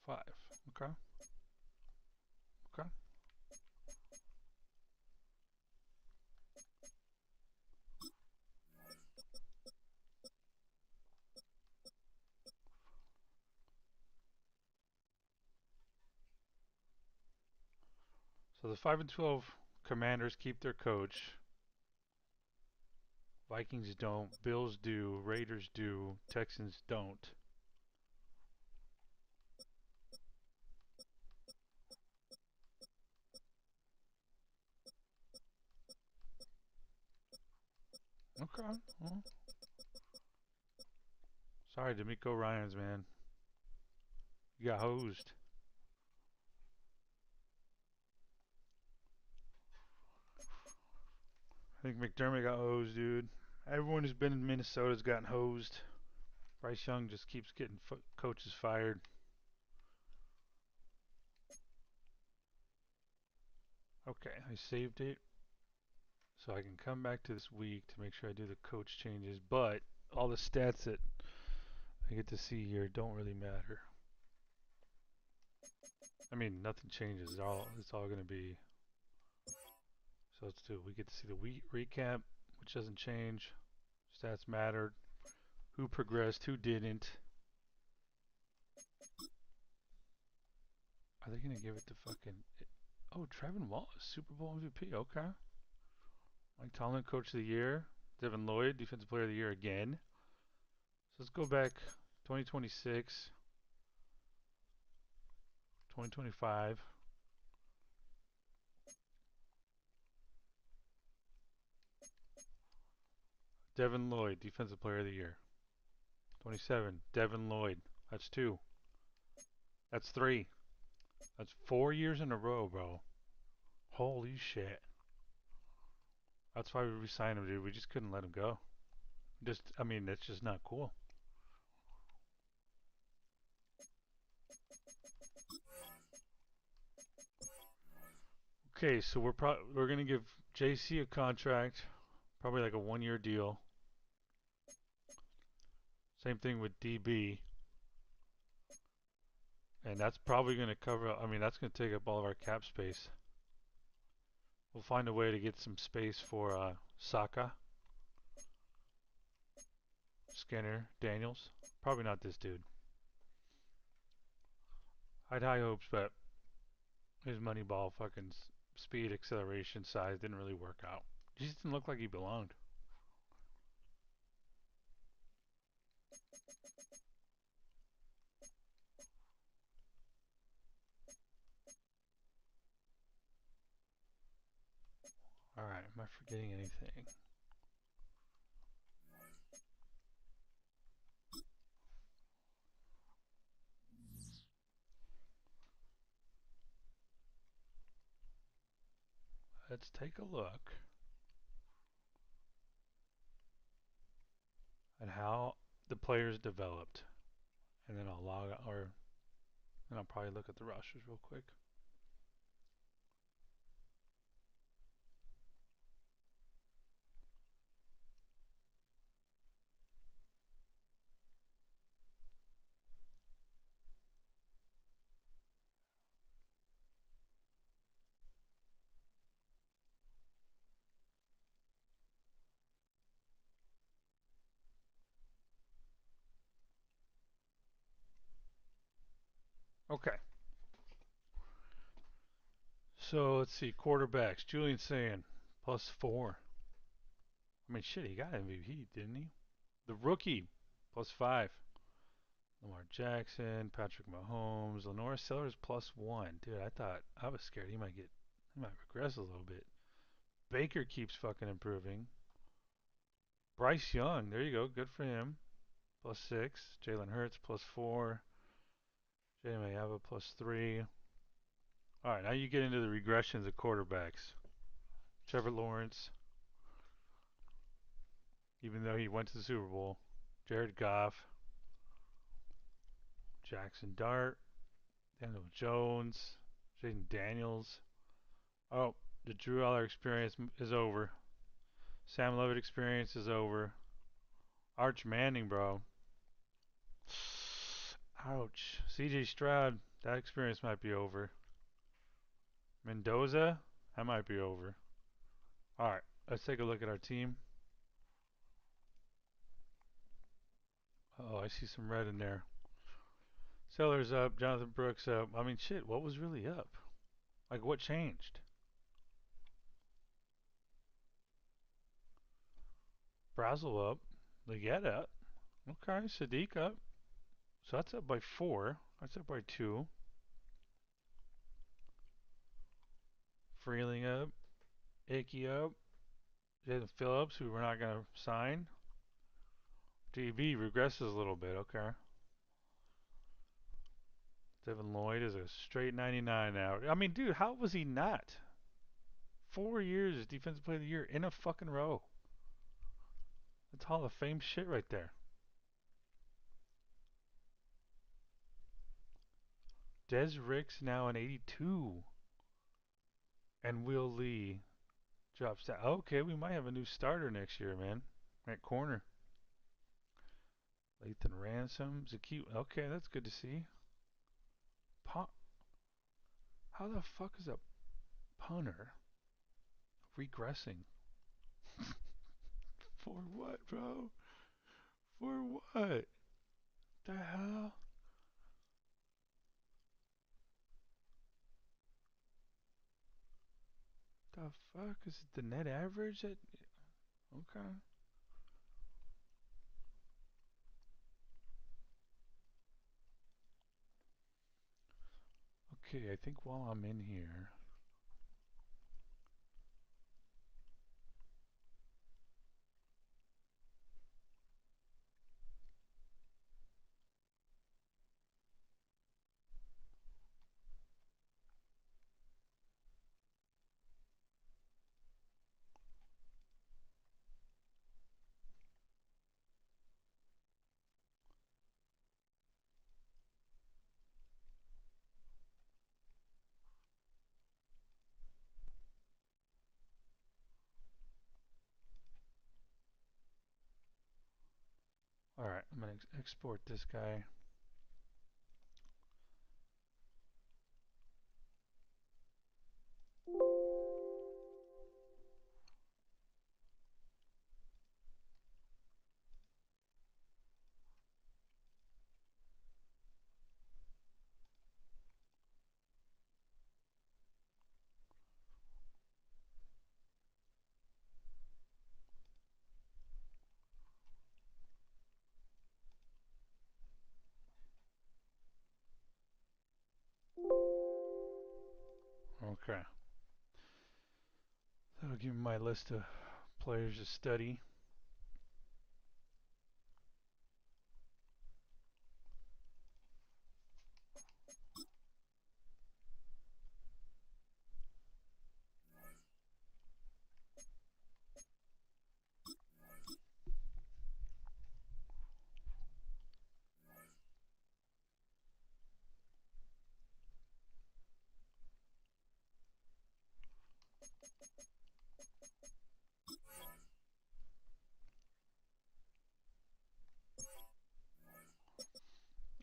A: 5. Okay. Okay. So the 5-12 Commanders keep their coach. Vikings don't. Bills do. Raiders do. Texans don't. Okay. Well, sorry, D'Amico Ryans, man. You got hosed. I think McDermott got hosed, dude. Everyone who's been in Minnesota's gotten hosed. Bryce Young just keeps getting coaches fired. Okay, I saved it so I can come back to this week to make sure I do the coach changes, but all the stats that I get to see here don't really matter. I mean, nothing changes. It's all going to be. So let's do. We get to see the week recap, which doesn't change. Stats mattered. Who progressed? Who didn't? Are they going to give it to fucking? Oh, Trevin Wallace, Super Bowl MVP. Okay. Mike Tomlin, Coach of the Year. Devin Lloyd, Defensive Player of the Year again. So let's go back 2026, 2025. Devin Lloyd, Defensive Player of the Year. 27, Devin Lloyd. That's 2. That's 3. That's 4 years in a row, bro. Holy shit. That's why we re-signed him, dude. We just couldn't let him go. I mean, that's just not cool. Okay, so we're gonna give JC a contract, probably like a 1-year deal. Same thing with DB, and that's probably gonna cover. I mean, that's gonna take up all of our cap space. We'll find a way to get some space for Saka, Skinner, Daniels. Probably not this dude. I had high hopes, but his Moneyball fucking speed, acceleration, size didn't really work out. He just didn't look like he belonged. Alright, am I forgetting anything? Let's take a look at how the players developed. And then I'll log out, or and I'll probably look at the rosters real quick. Okay. So let's see. Quarterbacks. Julian Sand, +4. I mean, shit, he got MVP, didn't he? The rookie, +5. Lamar Jackson, Patrick Mahomes, Lenore Sellers, +1. Dude, I was scared he might regress a little bit. Baker keeps fucking improving. Bryce Young, there you go, good for him, +6. Jalen Hurts, +4. Jay Mayava, +3. All right, now you get into the regressions of quarterbacks. Trevor Lawrence, even though he went to the Super Bowl. Jared Goff, Jackson Dart, Daniel Jones, Jaden Daniels. Oh, the Drew Aller experience is over. Sam Levitt experience is over. Arch Manning, bro. Ouch. CJ Stroud, that experience might be over. Mendoza, that might be over. Alright, let's take a look at our team. Oh, I see some red in there. Sellers up, Jonathan Brooks up. I mean, shit, what was really up? Like, what changed? Brazel up. Leggett up. Okay, Sadiq up. So that's up by 4. That's up by 2. Freeling up. Icky up. Jaden Phillips, who we're not going to sign. DB regresses a little bit. Okay. Devin Lloyd is a straight 99 now. I mean, dude, how was he not? 4 years as Defensive Player of the Year in a fucking row. That's Hall of Fame shit right there. Des Ricks now an 82. And Will Lee drops down. Okay, we might have a new starter next year, man. At corner. Lathan Ransom. Zakee. Okay, that's good to see. How the fuck is a punter regressing? For what, bro? For what? The hell? The fuck? Is it the net average? Okay. Okay, I think while I'm in here. Alright, I'm going to export this guy. Okay. That'll give me my list of players to study.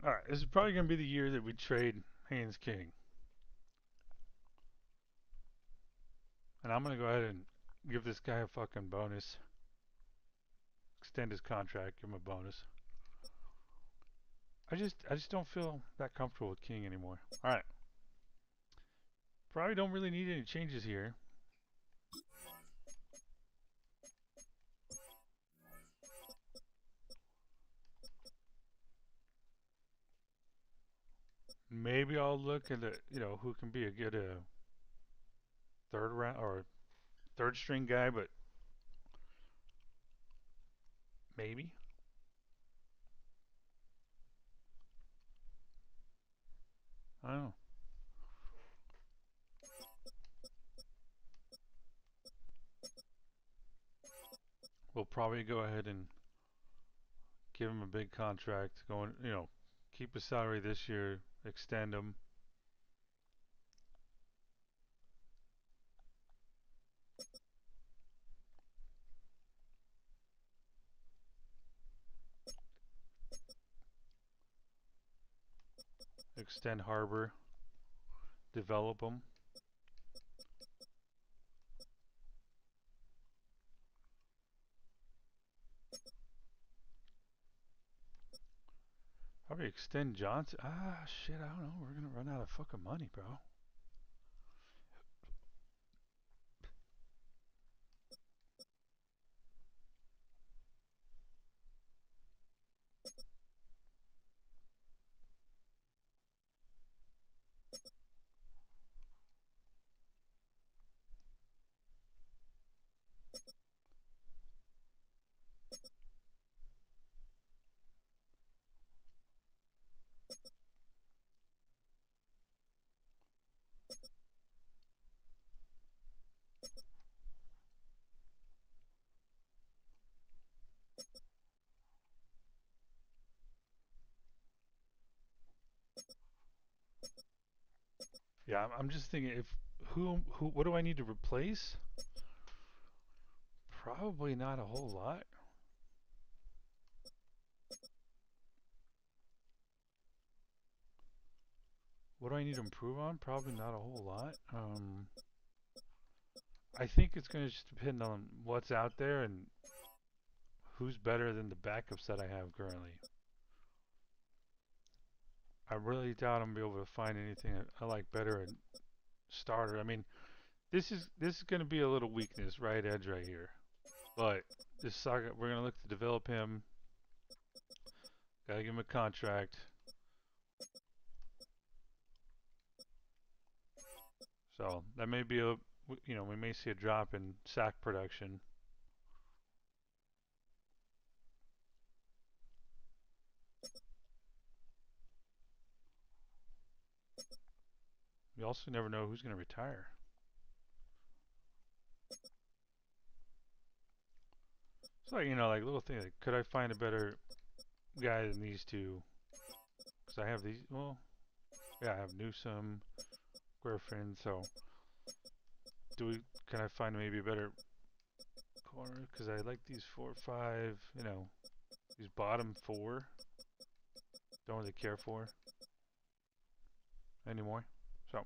A: Alright, this is probably going to be the year that we trade Haynes King. And I'm going to go ahead and give this guy a fucking bonus. Extend his contract, give him a bonus. I just don't feel that comfortable with King anymore. Alright. Probably don't really need any changes here. Maybe I'll look at who can be a good third round or third string guy, but maybe. I don't know. we'll probably go ahead and give him a big contract. Going, keep his salary this year, extend him. Extend Harbor, develop him. Probably extend Johnson. Shit, I don't know. We're gonna run out of fucking money, bro. Yeah, I'm just thinking if what do I need to replace? Probably not a whole lot. What do I need to improve on? Probably not a whole lot. I think it's going to just depend on what's out there and who's better than the backups that I have currently. I really doubt I'm gonna be able to find anything I like better at starter. I mean, this is going to be a little weakness, right edge right here. But this saga, we're going to look to develop him. Gotta give him a contract. So that may be we may see a drop in sack production. You also never know who's going to retire. So like little things. Like, could I find a better guy than these two? Because I have these. Well, yeah, I have Newsom, Griffin. So can I find maybe a better corner? Because I like these 4 or 5. These bottom 4. Don't really care for anymore. So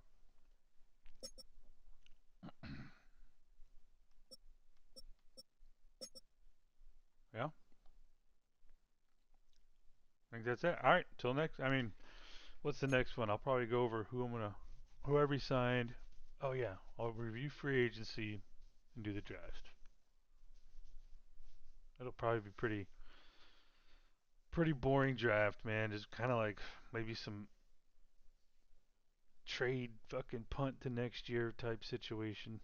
A: yeah, I think that's it. All right, till next. I mean, what's the next one? I'll probably go over whoever he signed. Oh yeah, I'll review free agency and do the draft. It'll probably be pretty boring draft, man. Just kind of like maybe some trade fucking punt to next year type situation.